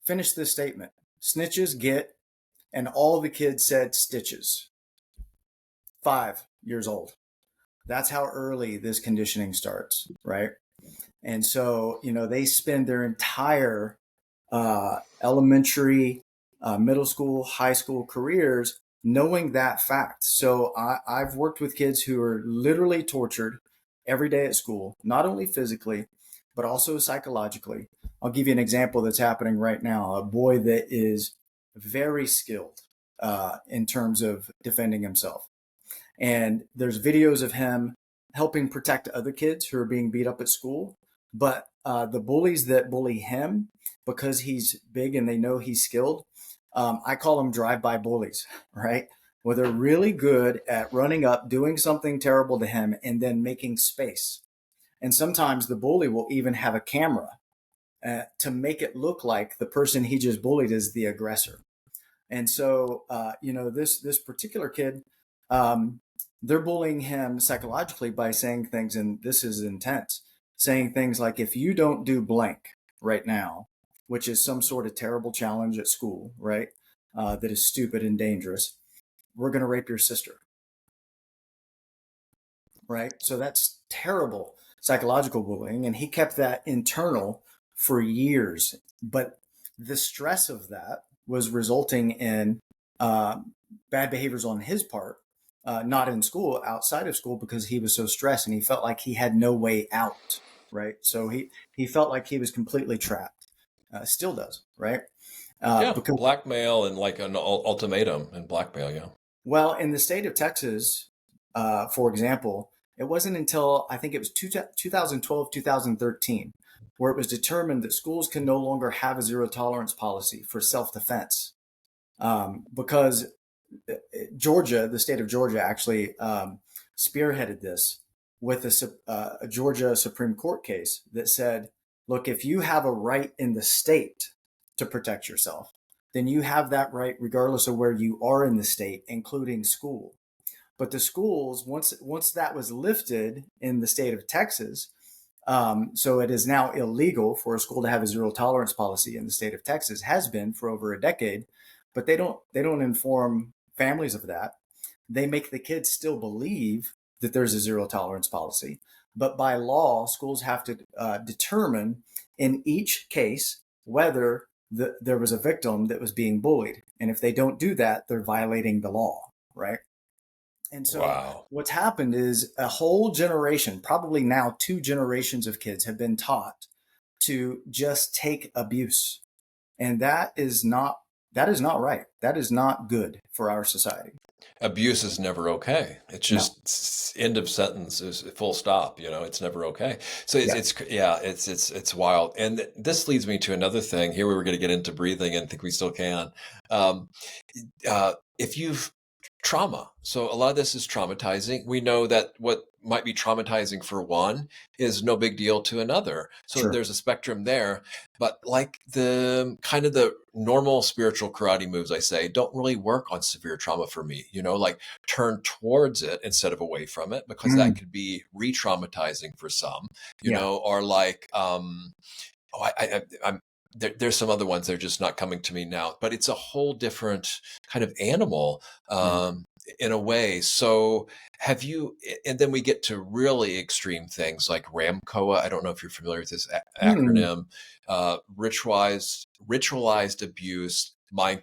finish this statement. Snitches get, and all the kids said stitches. 5 years old. That's how early this conditioning starts, right? And so, they spend their entire elementary, middle school, high school careers knowing that fact. So I've worked with kids who are literally tortured every day at school, not only physically, but also psychologically. I'll give you an example that's happening right now. A boy that is very skilled in terms of defending himself. And there's videos of him helping protect other kids who are being beat up at school. But the bullies that bully him, because he's big and they know he's skilled, I call them drive-by bullies, right? Where they're really good at running up, doing something terrible to him, and then making space. And sometimes the bully will even have a camera to make it look like the person he just bullied is the aggressor. And so, this particular kid, they're bullying him psychologically by saying things, and this is intense, saying things like, if you don't do blank right now, which is some sort of terrible challenge at school, right? That is stupid and dangerous, we're going to rape your sister, right? So that's terrible psychological bullying. And he kept that internal for years. But the stress of that was resulting in bad behaviors on his part, not in school, outside of school, because he was so stressed and he felt like he had no way out, right? So he felt like he was completely trapped. Still does, right? Yeah, Because, blackmail and like an ultimatum and blackmail. Yeah, well, in the state of Texas, for example, it wasn't until I think it was 2012, 2013, where it was determined that schools can no longer have a zero tolerance policy for self-defense, because Georgia, the state of Georgia, actually spearheaded this with a Georgia Supreme Court case that said, look, if you have a right in the state to protect yourself, then you have that right regardless of where you are in the state, including school. But the schools, once that was lifted in the state of Texas, so it is now illegal for a school to have a zero tolerance policy in the state of Texas, has been for over a decade, but they don't inform families of that. They make the kids still believe that there's a zero tolerance policy. But by law, schools have to determine in each case whether there was a victim that was being bullied. And if they don't do that, they're violating the law, right? And so wow. what's happened is a whole generation, probably now 2 generations of kids, have been taught to just take abuse. And that is not right. That is not good for our society. Abuse is never okay. It's No. just end of sentence is full stop. It's never okay. So Yeah. it's wild. And this leads me to another thing. Here we were going to get into breathing, and think we still can. Um, if you've trauma, so a lot of this is traumatizing. We know that what might be traumatizing for one is no big deal to another. So Sure. there's a spectrum there. But like the kind of the normal spiritual karate moves, I say, don't really work on severe trauma for me. Like turn towards it instead of away from it, because that Mm. could be re-traumatizing for some. Yeah. Or like I'm there's some other ones that are just not coming to me now, but it's a whole different kind of animal Yeah. in a way. So have you, and then we get to really extreme things like RAMCOA. I don't know if you're familiar with this Mm. acronym, ritualized abuse, mind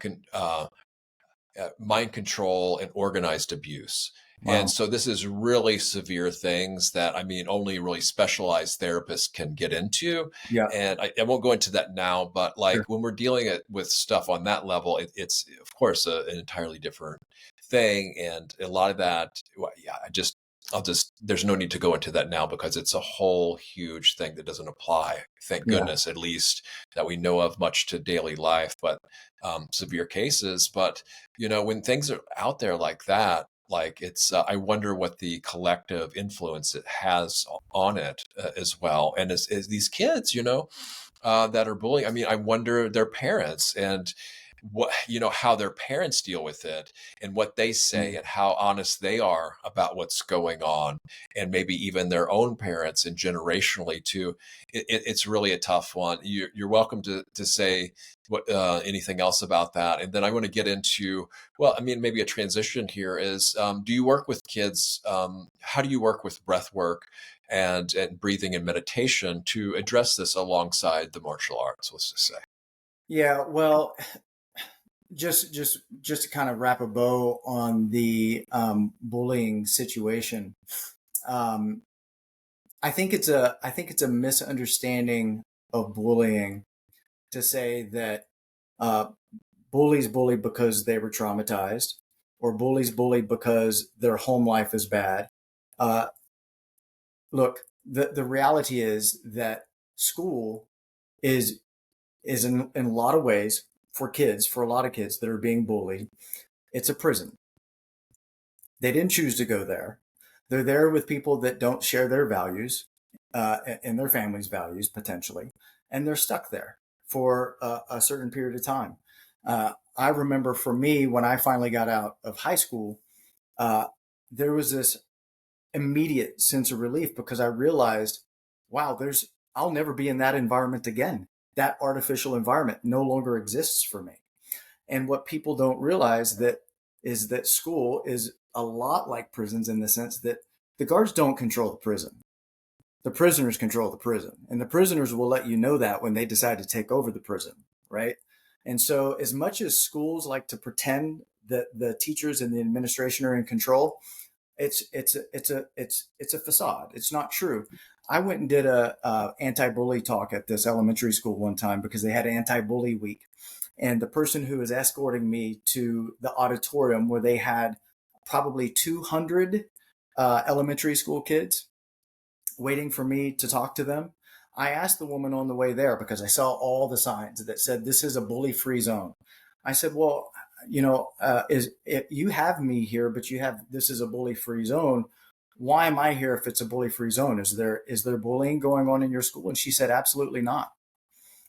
control, and organized abuse. And Wow. so this is really severe things that, I mean, only really specialized therapists can get into. Yeah. And I won't go into that now, but like Sure. when we're dealing with stuff on that level, it's of course an entirely different thing. And a lot of that, well, yeah, there's no need to go into that now, because it's a whole huge thing that doesn't apply, thank Yeah. goodness, at least that we know of, much to daily life, but severe cases. But when things are out there like that, like it's I wonder what the collective influence it has on it as well. And as these kids that are bullying, I mean, I wonder their parents, and what how their parents deal with it, and what they say, Mm. and how honest they are about what's going on, and maybe even their own parents, and generationally too. It's really a tough one. You're welcome to say what anything else about that, and then I want to get into, well, I mean, maybe a transition here is, do you work with kids? How do you work with breath work and breathing and meditation to address this alongside the martial arts, let's just say. Yeah, well, just to kind of wrap a bow on the bullying situation. Um, I think it's a misunderstanding of bullying to say that uh, bullies bully because they were traumatized, or bullies bully because their home life is bad. Uh, Look, the reality is that school is in a lot of ways for a lot of kids that are being bullied, it's a prison. They didn't choose to go there. They're there with people that don't share their values and their family's values potentially, and they're stuck there for a certain period of time. I remember for me, when I finally got out of high school, uh, there was this immediate sense of relief because I realized, wow, I'll never be in that environment again. That artificial environment no longer exists for me. And what people don't realize that is that school is a lot like prisons in the sense that the guards don't control the prison. The prisoners control the prison. And the prisoners will let you know that when they decide to take over the prison, right? And so as much as schools like to pretend that the teachers and the administration are in control, it's a facade. It's not true. I went and did a anti-bully talk at this elementary school one time because they had anti-bully week. And the person who was escorting me to the auditorium where they had probably 200 elementary school kids waiting for me to talk to them. I asked the woman on the way there because I saw all the signs that said, this is a bully-free zone. I said, well, is if you have me here, but this is a bully-free zone. Why am I here if it's a bully-free zone? Is there bullying going on in your school? And she said, absolutely not.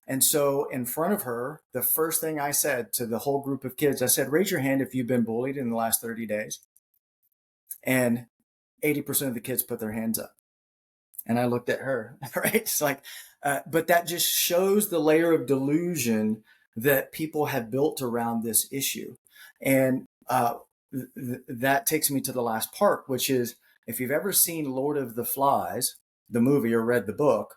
And so in front of her, the first thing I said to the whole group of kids, I said, raise your hand if you've been bullied in the last 30 days. And 80% of the kids put their hands up. And I looked at her, right? It's like, but that just shows the layer of delusion that people have built around this issue. And that takes me to the last part, which is if you've ever seen Lord of the Flies, the movie, or read the book,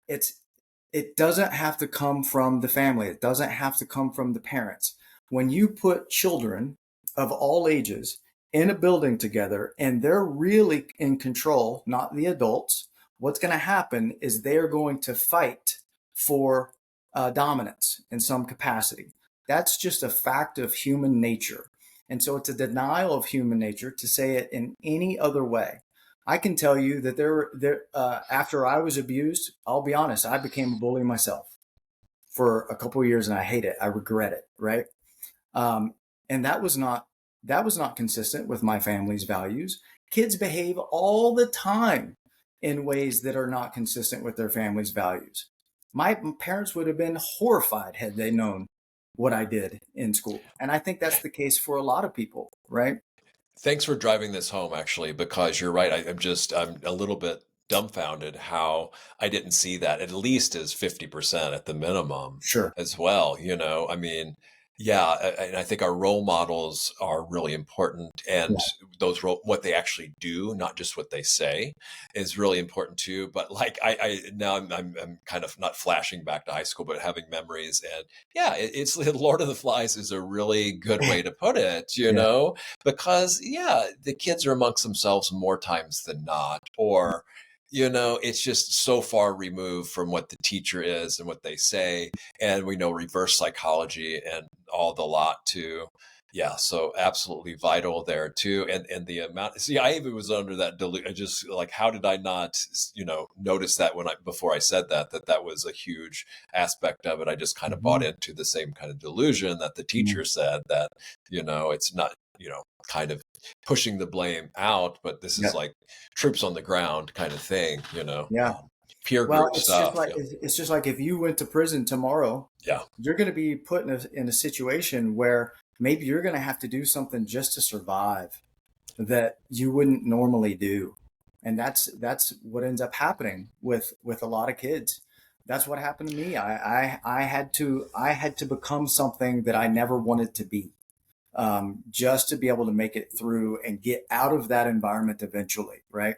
it doesn't have to come from the family. It doesn't have to come from the parents. When you put children of all ages in a building together and they're really in control, not the adults, what's going to happen is they're going to fight for dominance in some capacity. That's just a fact of human nature. And so it's a denial of human nature to say it in any other way. I can tell you that after I was abused, I'll be honest, I became a bully myself for a couple of years and I hate it. I regret it. Right. And that was not consistent with my family's values. Kids behave all the time in ways that are not consistent with their family's values. My parents would have been horrified had they known what I did in school. And I think that's the case for a lot of people, right? Thanks for driving this home, actually, because you're right. I'm a little bit dumbfounded how I didn't see that at least as 50% at the minimum Sure. as well. I mean, yeah, and I think our role models are really important, and what they actually do, not just what they say, is really important too. But like I now I'm kind of not flashing back to high school, but having memories, and yeah, it's Lord of the Flies is a really good way to put it, Yeah. because yeah, the kids are amongst themselves more times than not, or it's just so far removed from what the teacher is and what they say. And we know reverse psychology and all the lot too. Yeah. So absolutely vital there too. And the amount, see, I even was under that I just like, how did I not, notice that before I said that was a huge aspect of it. I just kind of bought into the same kind of delusion that the teacher said that, it's not, kind of pushing the blame out, but this is like troops on the ground kind of thing, Yeah. peer Well, group it's just stuff. like it's just like if you went to prison tomorrow, Yeah. you're going to be put in a situation where maybe you're going to have to do something just to survive that you wouldn't normally do. And that's what ends up happening with a lot of kids. That's what happened to me. I had to become something that I never wanted to be, just to be able to make it through and get out of that environment eventually. Right.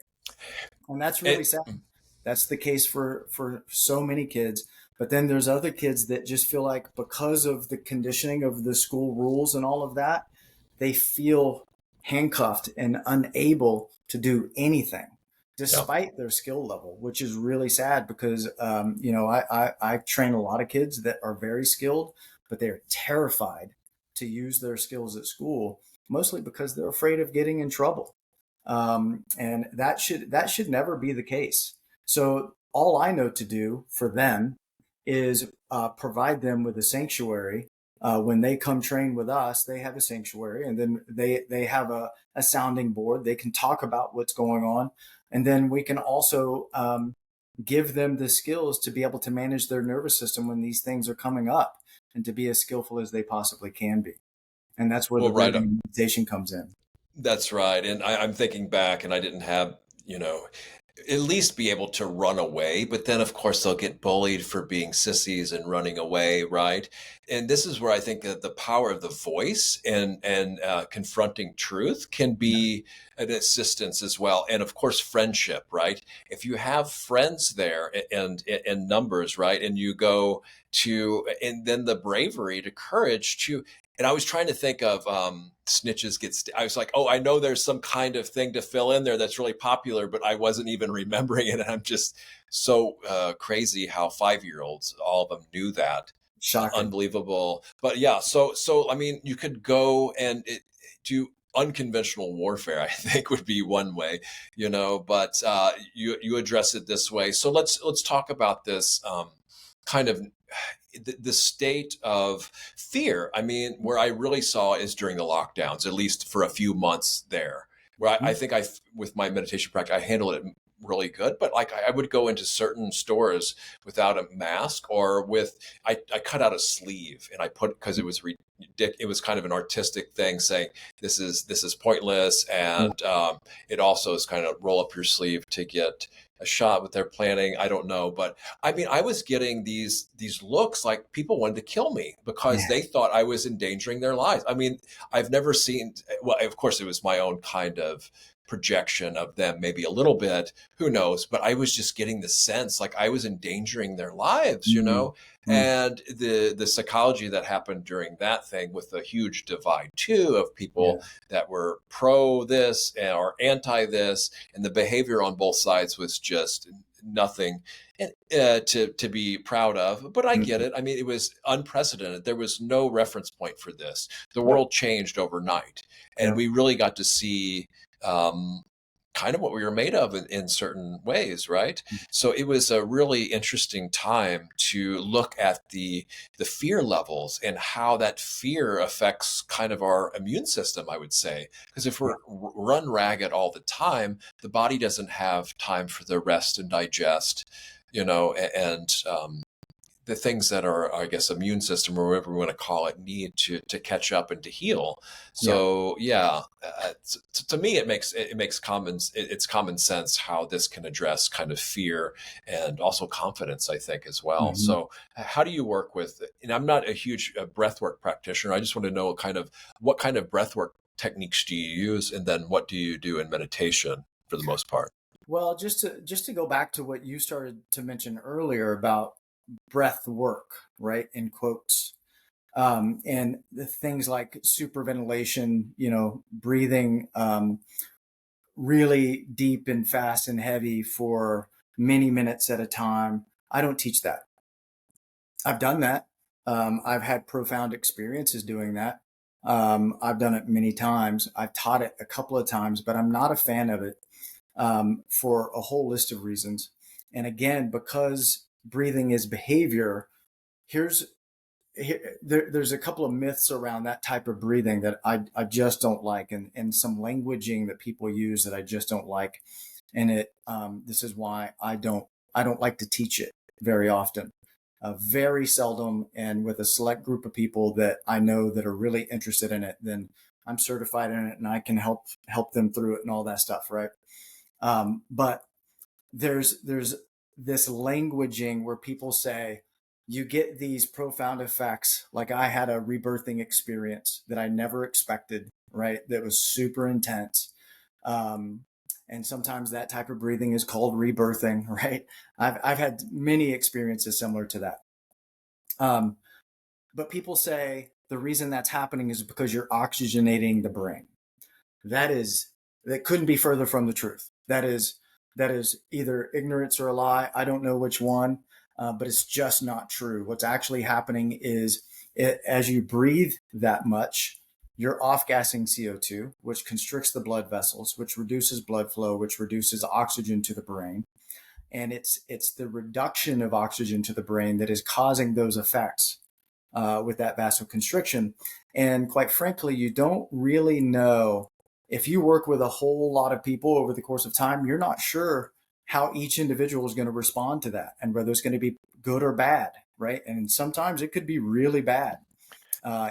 And that's really It, sad. That's the case for so many kids. But then there's other kids that just feel like because of the conditioning of the school rules and all of that, they feel handcuffed and unable to do anything yeah. despite their skill level, which is really sad because, I train a lot of kids that are very skilled, but they're terrified to use their skills at school, mostly because they're afraid of getting in trouble. And that should never be the case. So all I know to do for them is provide them with a sanctuary. When they come train with us, they have a sanctuary, and then they have a sounding board. They can talk about what's going on, and then we can also give them the skills to be able to manage their nervous system when these things are coming up, and to be as skillful as they possibly can be. And that's where the Well, right. breathing meditation comes in. That's right. And I'm thinking back, and I didn't have, you know, at least be able to run away. But then, of course, they'll get bullied for being sissies and running away, right? And this is where I think that the power of the voice and confronting truth can Yeah. be an assistance as well. And of course, friendship, right? If you have friends there and numbers, right, and you go to, and then the bravery to courage to, and I was trying to think of Snitches gets. I was like, oh, I know there's some kind of thing to fill in there that's really popular, but I wasn't even remembering it. And I'm just so crazy how 5-year-olds, all of them knew that. Shocking. Unbelievable. But yeah, so I mean, you could go and do unconventional warfare. I think would be one way, But you address it this way. So let's talk about this kind of the state of fear. I mean, where I really saw is during the lockdowns, at least for a few months there, where I think with my meditation practice, I handled it really good. But like I would go into certain stores without a mask or I cut out a sleeve and I put, because it was kind of an artistic thing saying this is pointless. Yeah. And it also is kind of roll up your sleeve to get a shot with their planning. I don't know, but I mean, I was getting these looks like people wanted to kill me because Yeah. they thought I was endangering their lives. I mean, I've never seen. Well, of course, it was my own kind of projection of them, maybe a little bit. Who knows? But I was just getting the sense like I was endangering their lives. Mm. And the psychology that happened during that thing with a huge divide too of Yeah. people that were pro this or anti this, and the behavior on both sides was just nothing to be proud of. But I get Mhm. it. I mean, it was unprecedented. There was no reference point for this. The Yep. world changed overnight, and Yep. we really got to see um, kind of what we were made of in certain ways, right? So it was a really interesting time to look at the fear levels and how that fear affects kind of our immune system, I would say. Because if Yeah. we're run ragged all the time, the body doesn't have time for the rest and digest, and the things that are, I guess, immune system or whatever we want to call it, need to catch up and to heal. Yeah. So yeah, to me, it's common sense how this can address kind of fear and also confidence, I think, as well. Mhm. So how do you work with? And I'm not a huge breathwork practitioner. I just want to know what kind of breathwork techniques do you use, and then what do you do in meditation for the most part? Well, just to go back to what you started to mention earlier about breath work, right? In quotes. And the things like superventilation, breathing really deep and fast and heavy for many minutes at a time. I don't teach that. I've done that. I've had profound experiences doing that. I've done it many times. I've taught it a couple of times, but I'm not a fan of it for a whole list of reasons. And again, because breathing is behavior, here's there's a couple of myths around that type of breathing that I just don't like, and some languaging that people use that I just don't like. And this is why I don't like to teach it very often. Very seldom, and with a select group of people that I know that are really interested in it, then I'm certified in it and I can help them through it and all that stuff, right? But there's this languaging where people say you get these profound effects. Like I had a rebirthing experience that I never expected, right? That was super intense. Um, And sometimes that type of breathing is called rebirthing, right? I've had many experiences similar to that. But people say the reason that's happening is because you're oxygenating the brain. That couldn't be further from the truth. That is either ignorance or a lie. I don't know which one, but it's just not true. What's actually happening is as you breathe that much, you're off-gassing CO2, which constricts the blood vessels, which reduces blood flow, which reduces oxygen to the brain. And it's the reduction of oxygen to the brain that is causing those effects with that vasoconstriction. And quite frankly, you don't really know. If you work with a whole lot of people over the course of time, you're not sure how each individual is going to respond to that and whether it's going to be good or bad, right? And sometimes it could be really bad,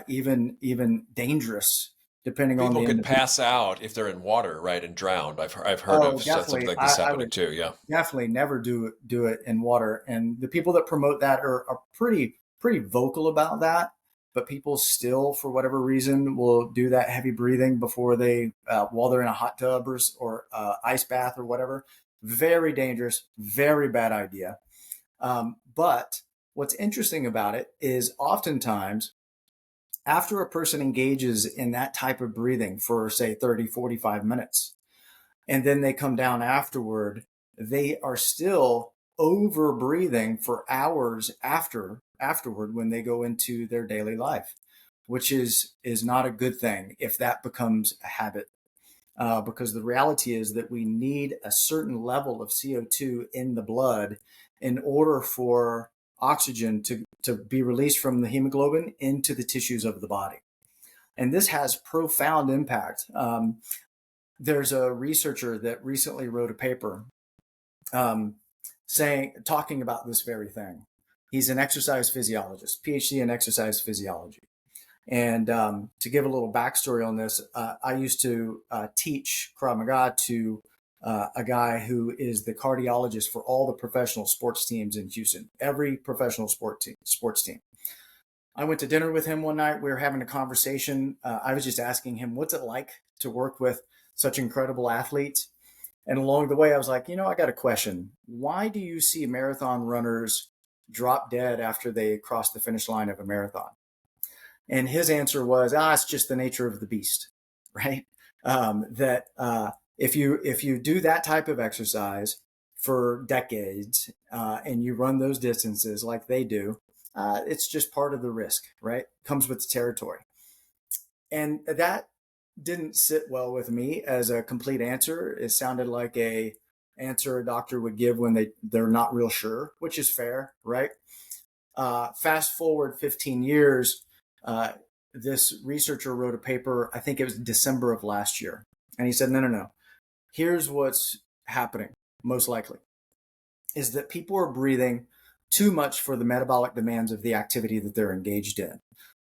even dangerous, depending on the People could individual. pass out if they're in water, right, and drowned. I've heard Oh, of something definitely. like this I happening would too. Yeah. definitely never do it in water. And the people that promote that are pretty vocal about that. But people still, for whatever reason, will do that heavy breathing before they, while they're in a hot tub or ice bath or whatever. Very dangerous, very bad idea. But what's interesting about it is oftentimes after a person engages in that type of breathing for, say, 30, 45 minutes, and then they come down afterward, they are still over breathing for hours afterward when they go into their daily life, which is not a good thing if that becomes a habit. Because the reality is that we need a certain level of CO2 in the blood in order for oxygen to be released from the hemoglobin into the tissues of the body. And this has profound impact. There's a researcher that recently wrote a paper talking about this very thing. He's an exercise physiologist, PhD in exercise physiology. And to give a little backstory on this, I used to teach Krav Maga to a guy who is the cardiologist for all the professional sports teams in Houston, every professional sports team. I went to dinner with him one night. We were having a conversation. I was just asking him, what's it like to work with such incredible athletes? And along the way, I was like, I got a question. Why do you see marathon runners drop dead after they cross the finish line of a marathon? And his answer was, it's just the nature of the beast, right? If you do that type of exercise for decades and you run those distances like they do, it's just part of the risk, right? Comes with the territory. And that didn't sit well with me as a complete answer. It sounded like a answer a doctor would give when they're not real sure, which is fair, right? Fast forward 15 years, this researcher wrote a paper, I think it was December of last year. And he said, no. Here's what's happening, most likely, is that people are breathing too much for the metabolic demands of the activity that they're engaged in.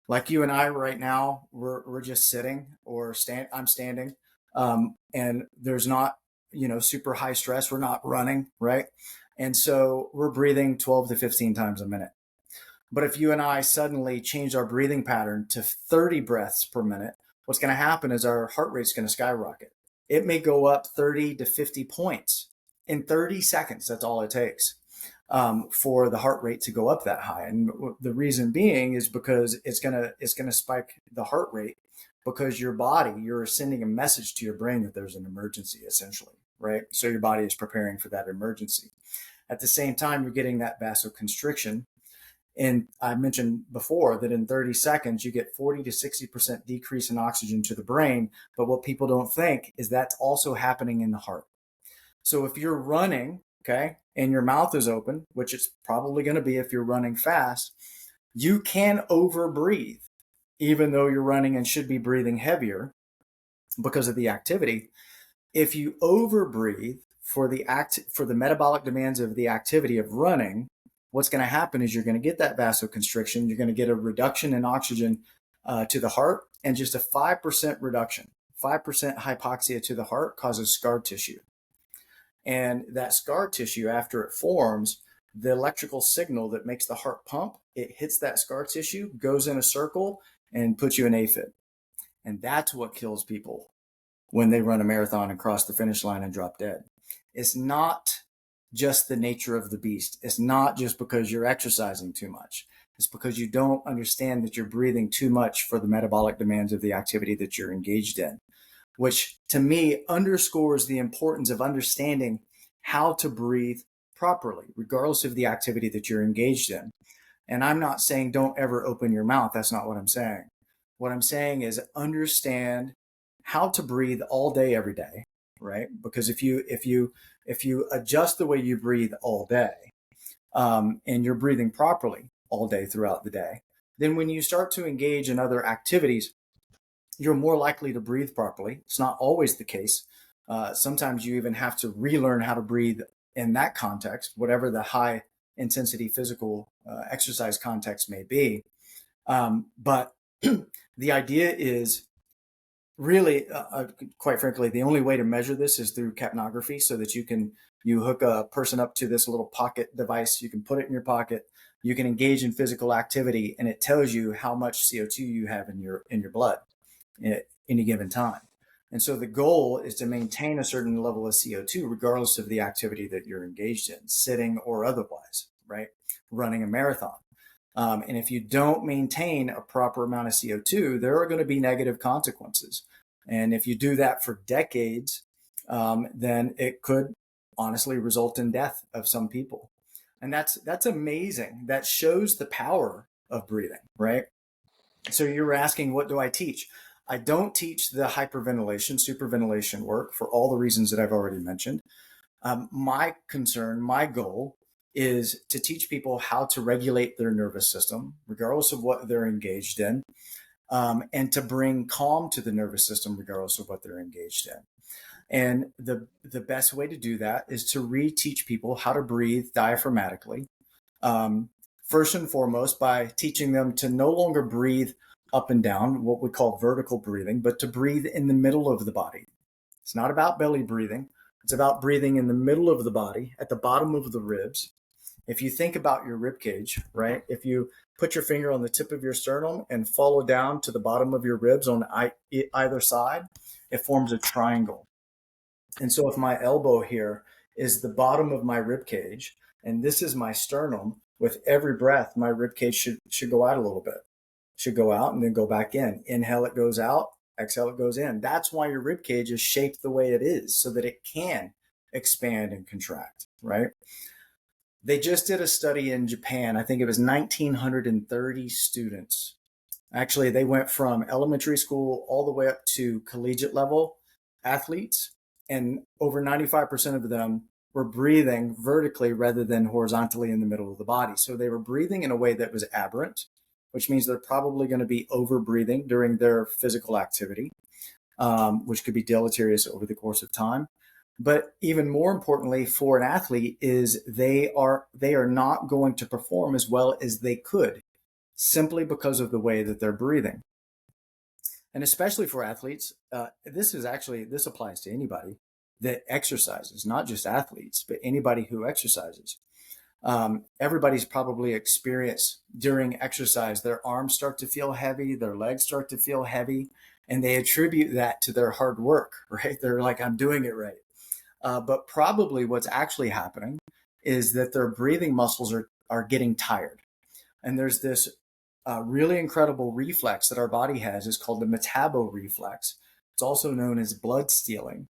Like you and I right now, we're just sitting or I'm standing, and there's not, super high stress. We're not running, right? And so we're breathing 12 to 15 times a minute. But if you and I suddenly change our breathing pattern to 30 breaths per minute, what's going to happen is our heart rate's going to skyrocket. It may go up 30 to 50 points in 30 seconds. That's all it takes for the heart rate to go up that high. And the reason being is because it's going to spike the heart rate because you're sending a message to your brain that there's an emergency, essentially, right? So your body is preparing for that emergency. At the same time, you're getting that vasoconstriction. And I mentioned before that in 30 seconds, you get 40 to 60% decrease in oxygen to the brain. But what people don't think is that's also happening in the heart. So if you're running, okay, and your mouth is open, which it's probably going to be if you're running fast, you can overbreathe, even though you're running and should be breathing heavier because of the activity. If you overbreathe for the metabolic demands of the activity of running, what's going to happen is you're going to get that vasoconstriction. You're going to get a reduction in oxygen to the heart, and just a 5% reduction, 5% hypoxia to the heart causes scar tissue. And that scar tissue, after it forms, the electrical signal that makes the heart pump, it hits that scar tissue, goes in a circle, and puts you in AFib. And that's what kills people. when they run a marathon and cross the finish line and drop dead. It's not just the nature of the beast. It's not just because you're exercising too much. It's because you don't understand that you're breathing too much for the metabolic demands of the activity that you're engaged in, which to me underscores the importance of understanding how to breathe properly, regardless of the activity that you're engaged in. And I'm not saying don't ever open your mouth. That's not what I'm saying. What I'm saying is understand how to breathe all day, every day, right? Because if you adjust the way you breathe all day, and you're breathing properly all day throughout the day, then when you start to engage in other activities, you're more likely to breathe properly. It's not always the case. Sometimes you even have to relearn how to breathe in that context, whatever the high intensity physical exercise context may be. But the idea is really, quite frankly, the only way to measure this is through capnography, so that you hook a person up to this little pocket device. You can put it in your pocket. You can engage in physical activity, and it tells you how much CO2 you have in your blood at any given time. And so the goal is to maintain a certain level of CO2, regardless of the activity that you're engaged in, sitting or otherwise, right? Running a marathon. And if you don't maintain a proper amount of CO2, there are going to be negative consequences. And if you do that for decades, then it could honestly result in death of some people. And that's amazing. That shows the power of breathing, right? So you were asking, what do I teach? I don't teach the hyperventilation, superventilation work for all the reasons that I've already mentioned. My concern, my goal is to teach people how to regulate their nervous system, regardless of what they're engaged in, and to bring calm to the nervous system, regardless of what they're engaged in. And the best way to do that is to reteach people how to breathe diaphragmatically. First and foremost, by teaching them to no longer breathe up and down, what we call vertical breathing, but to breathe in the middle of the body. It's not about belly breathing. It's about breathing in the middle of the body, at the bottom of the ribs. If you think about your rib cage, right? If you put your finger on the tip of your sternum and follow down to the bottom of your ribs on either side, it forms a triangle. And so if my elbow here is the bottom of my rib cage, and this is my sternum, with every breath, my rib cage should go out a little bit. Should go out and then go back in. Inhale, it goes out. Exhale, it goes in. That's why your rib cage is shaped the way it is, so that it can expand and contract, right? They just did a study in Japan. I think it was 1,930 students. Actually, they went from elementary school all the way up to collegiate level athletes, and over 95% of them were breathing vertically rather than horizontally in the middle of the body. So they were breathing in a way that was aberrant, which means they're probably going to be over breathing during their physical activity, which could be deleterious over the course of time. But even more importantly for an athlete is they are not going to perform as well as they could, simply because of the way that they're breathing. And especially for athletes, this applies to anybody that exercises, not just athletes, but anybody who exercises. Everybody's probably experienced during exercise, their arms start to feel heavy, their legs start to feel heavy, and they attribute that to their hard work, right? They're like, I'm doing it right. But probably what's actually happening is that their breathing muscles are getting tired. And there's this really incredible reflex that our body has. Is called the metabo reflex. It's also known as blood stealing.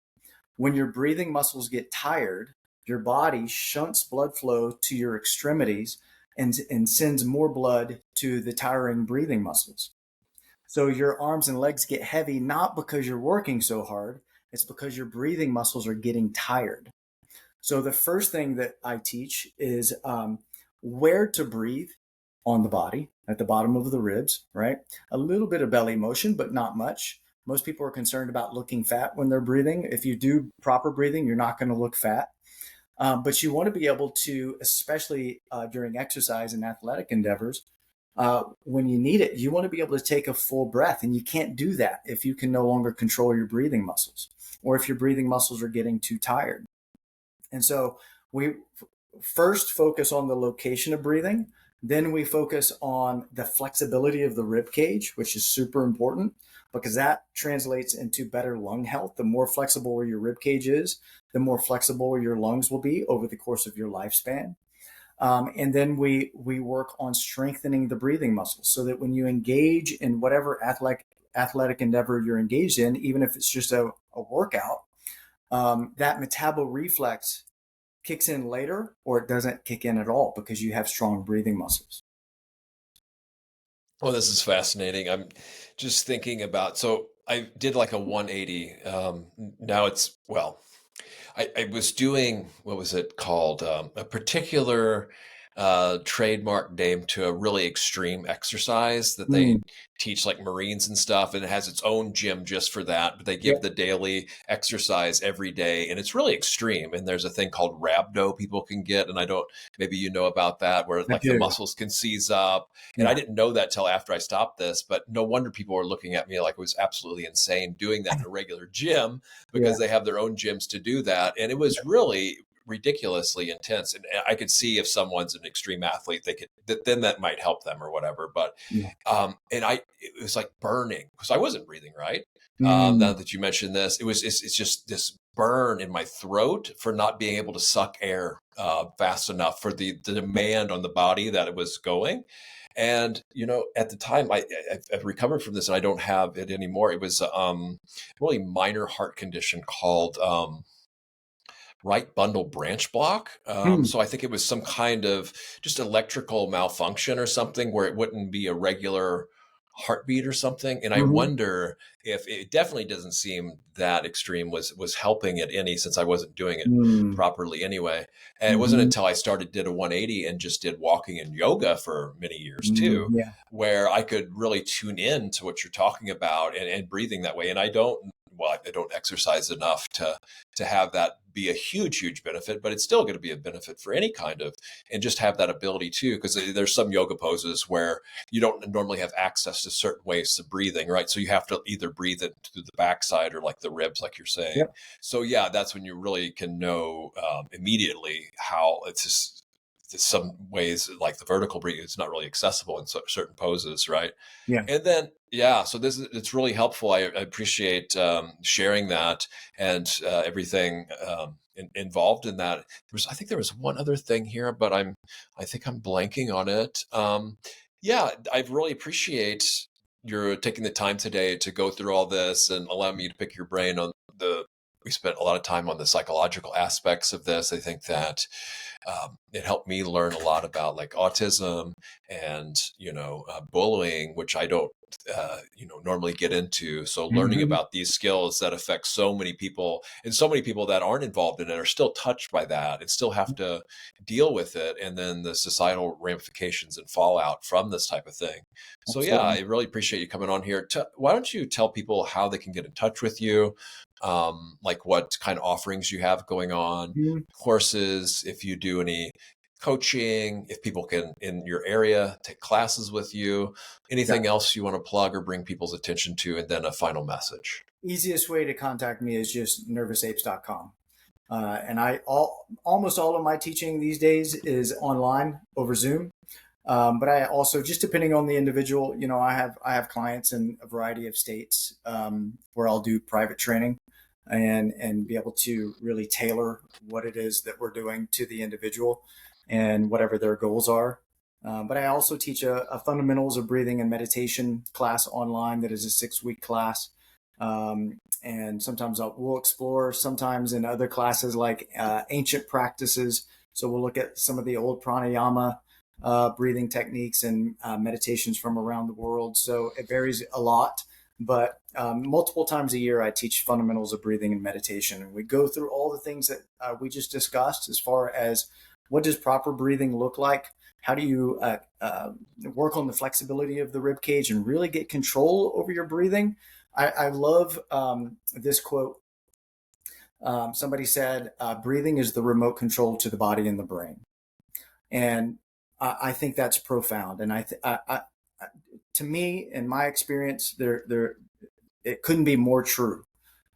When your breathing muscles get tired, your body shunts blood flow to your extremities and sends more blood to the tiring breathing muscles. So your arms and legs get heavy, not because you're working so hard, it's because your breathing muscles are getting tired. So the first thing that I teach is where to breathe on the body, at the bottom of the ribs, right? A little bit of belly motion, but not much. Most people are concerned about looking fat when they're breathing. If you do proper breathing, you're not going to look fat. But you want to be able to, especially during exercise and athletic endeavors, when you need it, you want to be able to take a full breath. And you can't do that if you can no longer control your breathing muscles, or if your breathing muscles are getting too tired. And so we first focus on the location of breathing, Then we focus on the flexibility of the rib cage, which is super important because that translates into better lung health. The more flexible your rib cage is, the more flexible your lungs will be over the course of your lifespan. And then we work on strengthening the breathing muscles so that when you engage in whatever athletic endeavor you're engaged in, even if it's just a workout, that metabolic reflex kicks in later, or it doesn't kick in at all because you have strong breathing muscles. Well, this is fascinating. I'm just thinking about, so I did like a 180. Now it's, well, I was doing, what was it called? A particular trademark name to a really extreme exercise that they teach like Marines and stuff. And it has its own gym just for that. But they give the daily exercise every day. And it's really extreme. And there's a thing called rhabdo people can get. And I don't, maybe you know about that, where I like the do. muscles can seize up. And I didn't know that till after I stopped this. But no wonder people were looking at me like it was absolutely insane doing that in a regular gym, because they have their own gyms to do that. And it was really ridiculously intense. And I could see if someone's an extreme athlete, they could, then that might help them or whatever. But, it was like burning because I wasn't breathing right. Now that you mentioned this, it's just this burn in my throat for not being able to suck air fast enough for the demand on the body that it was going. And, at the time I've recovered from this and I don't have it anymore. It was really minor heart condition called right bundle branch block. So I think it was some kind of just electrical malfunction or something where it wouldn't be a regular heartbeat or something. And I wonder if it definitely doesn't seem that extreme was helping it any, since I wasn't doing it properly anyway. And it wasn't until I did a 180 and just did walking and yoga for many years too, where I could really tune in to what you're talking about and breathing that way. And I don't exercise enough to have that be a huge benefit, but it's still going to be a benefit for any kind of, and just have that ability too, because there's some yoga poses where you don't normally have access to certain ways of breathing, right? So you have to either breathe it through the backside or like the ribs, like you're saying. So that's when you really can know immediately how it's just, some ways like the vertical breathing is not really accessible in certain poses, right? And then, so it's really helpful. I appreciate sharing that and everything involved in that. I think there was one other thing here, but I think I'm blanking on it. I really appreciate your taking the time today to go through all this and allow me to pick your brain on we spent a lot of time on the psychological aspects of this. I think that it helped me learn a lot about like autism and, bullying, which I don't, normally get into. So learning about these skills that affect so many people, and so many people that aren't involved in it are still touched by that and still have to deal with it. And then the societal ramifications and fallout from this type of thing. So I really appreciate you coming on here. Why don't you tell people how they can get in touch with you? Like what kind of offerings you have going on, courses, if you do any coaching, if people can in your area take classes with you, anything else you want to plug or bring people's attention to, and then a final message. Easiest way to contact me is just nervousapes.com. And almost all of my teaching these days is online over Zoom. But I also, just depending on the individual, I have clients in a variety of states where I'll do private training and be able to really tailor what it is that we're doing to the individual and whatever their goals are. But I also teach a fundamentals of breathing and meditation class online that is a 6-week class. And sometimes we'll explore, sometimes in other classes like ancient practices. So we'll look at some of the old pranayama breathing techniques and meditations from around the world. So it varies a lot, but multiple times a year I teach fundamentals of breathing and meditation. And we go through all the things that we just discussed as far as what does proper breathing look like? How do you work on the flexibility of the rib cage and really get control over your breathing? I love this quote. Somebody said, breathing is the remote control to the body and the brain. And I think that's profound. And to me, in my experience, it couldn't be more true.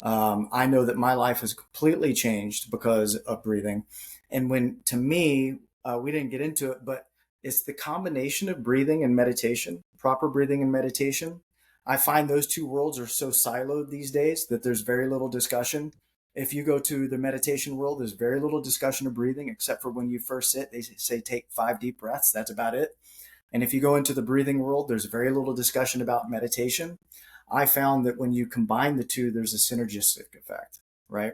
I know that my life has completely changed because of breathing. And to me, we didn't get into it, but It's the combination of breathing and meditation, proper breathing and meditation. I find those two worlds are so siloed these days that there's very little discussion. If you go to the meditation world, there's very little discussion of breathing, except for when you first sit, they say take 5 deep breaths. That's about it. And if you go into the breathing world, there's very little discussion about meditation. I found that when you combine the two, there's a synergistic effect, right?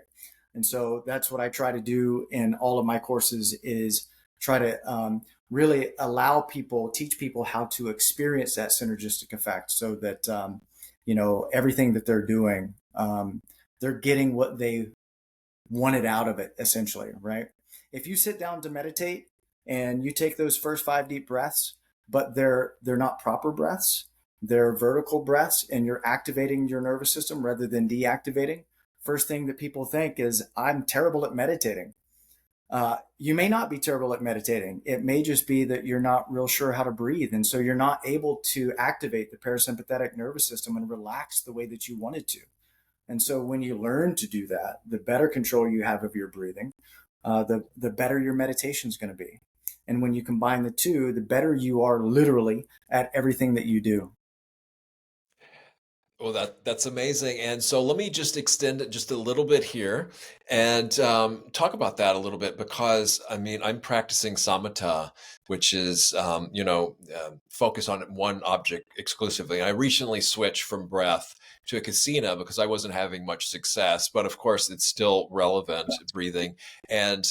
And so that's what I try to do in all of my courses is try to really allow people, teach people how to experience that synergistic effect so that, everything that they're doing, they're getting what they wanted out of it, essentially, right? If you sit down to meditate and you take those first 5 deep breaths, but they're not proper breaths, they're vertical breaths, and you're activating your nervous system rather than deactivating. First thing that people think is, I'm terrible at meditating. You may not be terrible at meditating. It may just be that you're not real sure how to breathe. And so you're not able to activate the parasympathetic nervous system and relax the way that you wanted to. And so when you learn to do that, the better control you have of your breathing, the better your meditation is going to be. And when you combine the two, the better you are literally at everything that you do. Well, that's amazing. And so let me just extend it just a little bit here and talk about that a little bit because I mean I'm practicing samatha, which is focus on one object exclusively. And I recently switched from breath to a kasina because I wasn't having much success, but of course it's still relevant breathing. And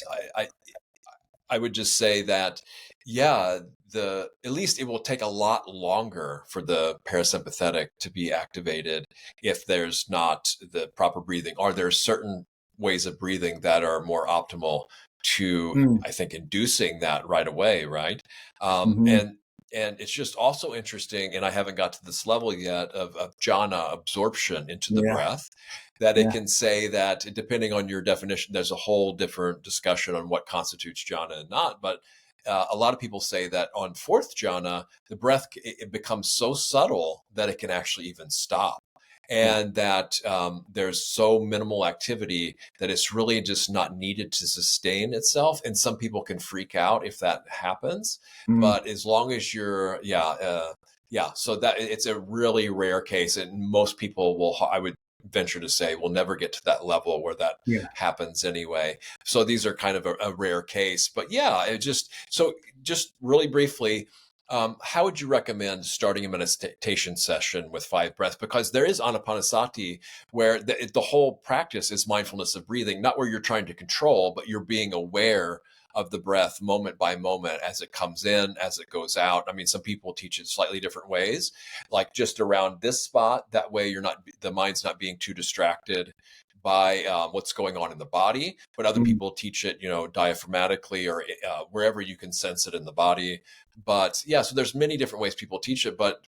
I would just say that, yeah, at least it will take a lot longer for the parasympathetic to be activated if there's not the proper breathing. Are there certain ways of breathing that are more optimal to, Mm. I think, inducing that right away, right? Mm-hmm. And it's just also interesting, and I haven't got to this level yet of jhana absorption into the Yeah. breath, that it Yeah. can say that depending on your definition, there's a whole different discussion on what constitutes jhana and not. But a lot of people say that on fourth jhana, the breath it becomes so subtle that it can actually even stop. Yeah. And that there's so minimal activity that it's really just not needed to sustain itself. And some people can freak out if that happens. Mm. But as long as you're, so that it's a really rare case. And most people will, I would venture to say, will never get to that level where that Yeah. happens anyway. So these are kind of a rare case. But yeah, just really briefly, how would you recommend starting a meditation session with 5 breaths? Because there is anapanasati where the whole practice is mindfulness of breathing, not where you're trying to control, but you're being aware of the breath moment by moment as it comes in, as it goes out. I mean, some people teach it slightly different ways, like just around this spot. That way the mind's not being too distracted by what's going on in the body. But other Mm. people teach it, diaphragmatically or wherever you can sense it in the body. But yeah, so there's many different ways people teach it, but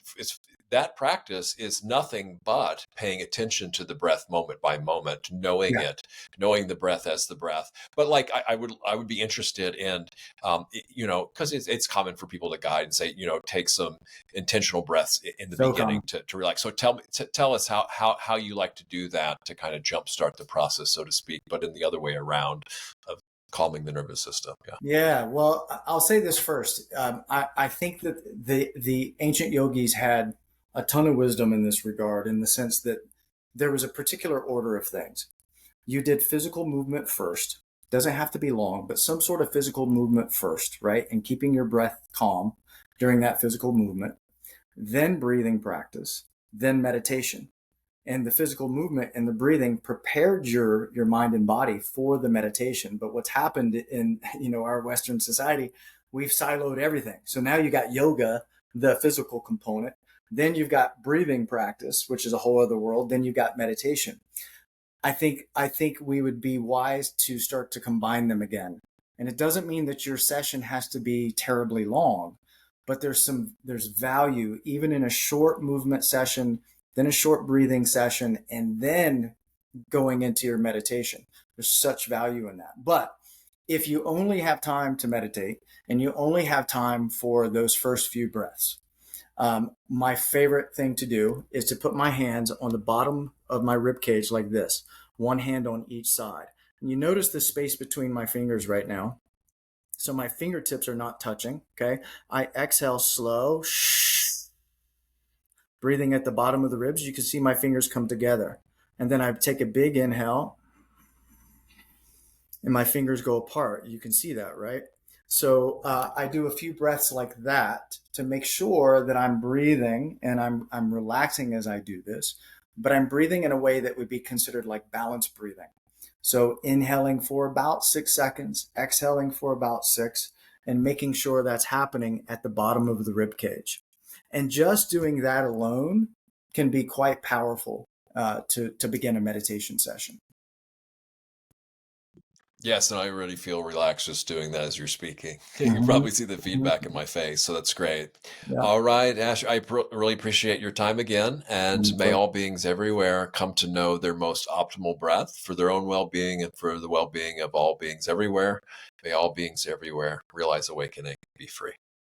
that practice is nothing but paying attention to the breath moment by moment, knowing Yeah. it, knowing the breath as the breath. But like I would be interested in, because it's common for people to guide and say, take some intentional breaths in the So common. beginning to relax. So tell us how you like to do that to kind of jumpstart the process, so to speak, but in the other way around of calming the nervous system. Yeah. Yeah, well, I'll say this first. I think that the ancient yogis had a ton of wisdom in this regard, in the sense that there was a particular order of things. You did physical movement first. Doesn't have to be long, but some sort of physical movement first, right? And keeping your breath calm during that physical movement. Then breathing practice. Then meditation. And the physical movement and the breathing prepared your mind and body for the meditation. But what's happened in our Western society, we've siloed everything. So now you got yoga, the physical component, then you've got breathing practice, which is a whole other world, then you've got meditation. I think we would be wise to start to combine them again. And it doesn't mean that your session has to be terribly long, but there's value even in a short movement session, then a short breathing session, and then going into your meditation. There's such value in that. But if you only have time to meditate and you only have time for those first few breaths, my favorite thing to do is to put my hands on the bottom of my rib cage like this, one hand on each side. And you notice the space between my fingers right now. So my fingertips are not touching. Okay. I exhale slow, breathing at the bottom of the ribs. You can see my fingers come together. And then I take a big inhale and my fingers go apart. You can see that, right? So I do a few breaths like that to make sure that I'm breathing and I'm relaxing as I do this, but I'm breathing in a way that would be considered like balanced breathing. So inhaling for about 6 seconds, exhaling for about 6, and making sure that's happening at the bottom of the rib cage. And just doing that alone can be quite powerful to begin a meditation session. Yes, and I already feel relaxed just doing that as you're speaking. You can Mhm. probably see the feedback in my face, so that's great. Yeah. All right, Ash, I really appreciate your time again, and may So all beings everywhere come to know their most optimal breath for their own well-being and for the well-being of all beings everywhere. May all beings everywhere realize awakening, be free.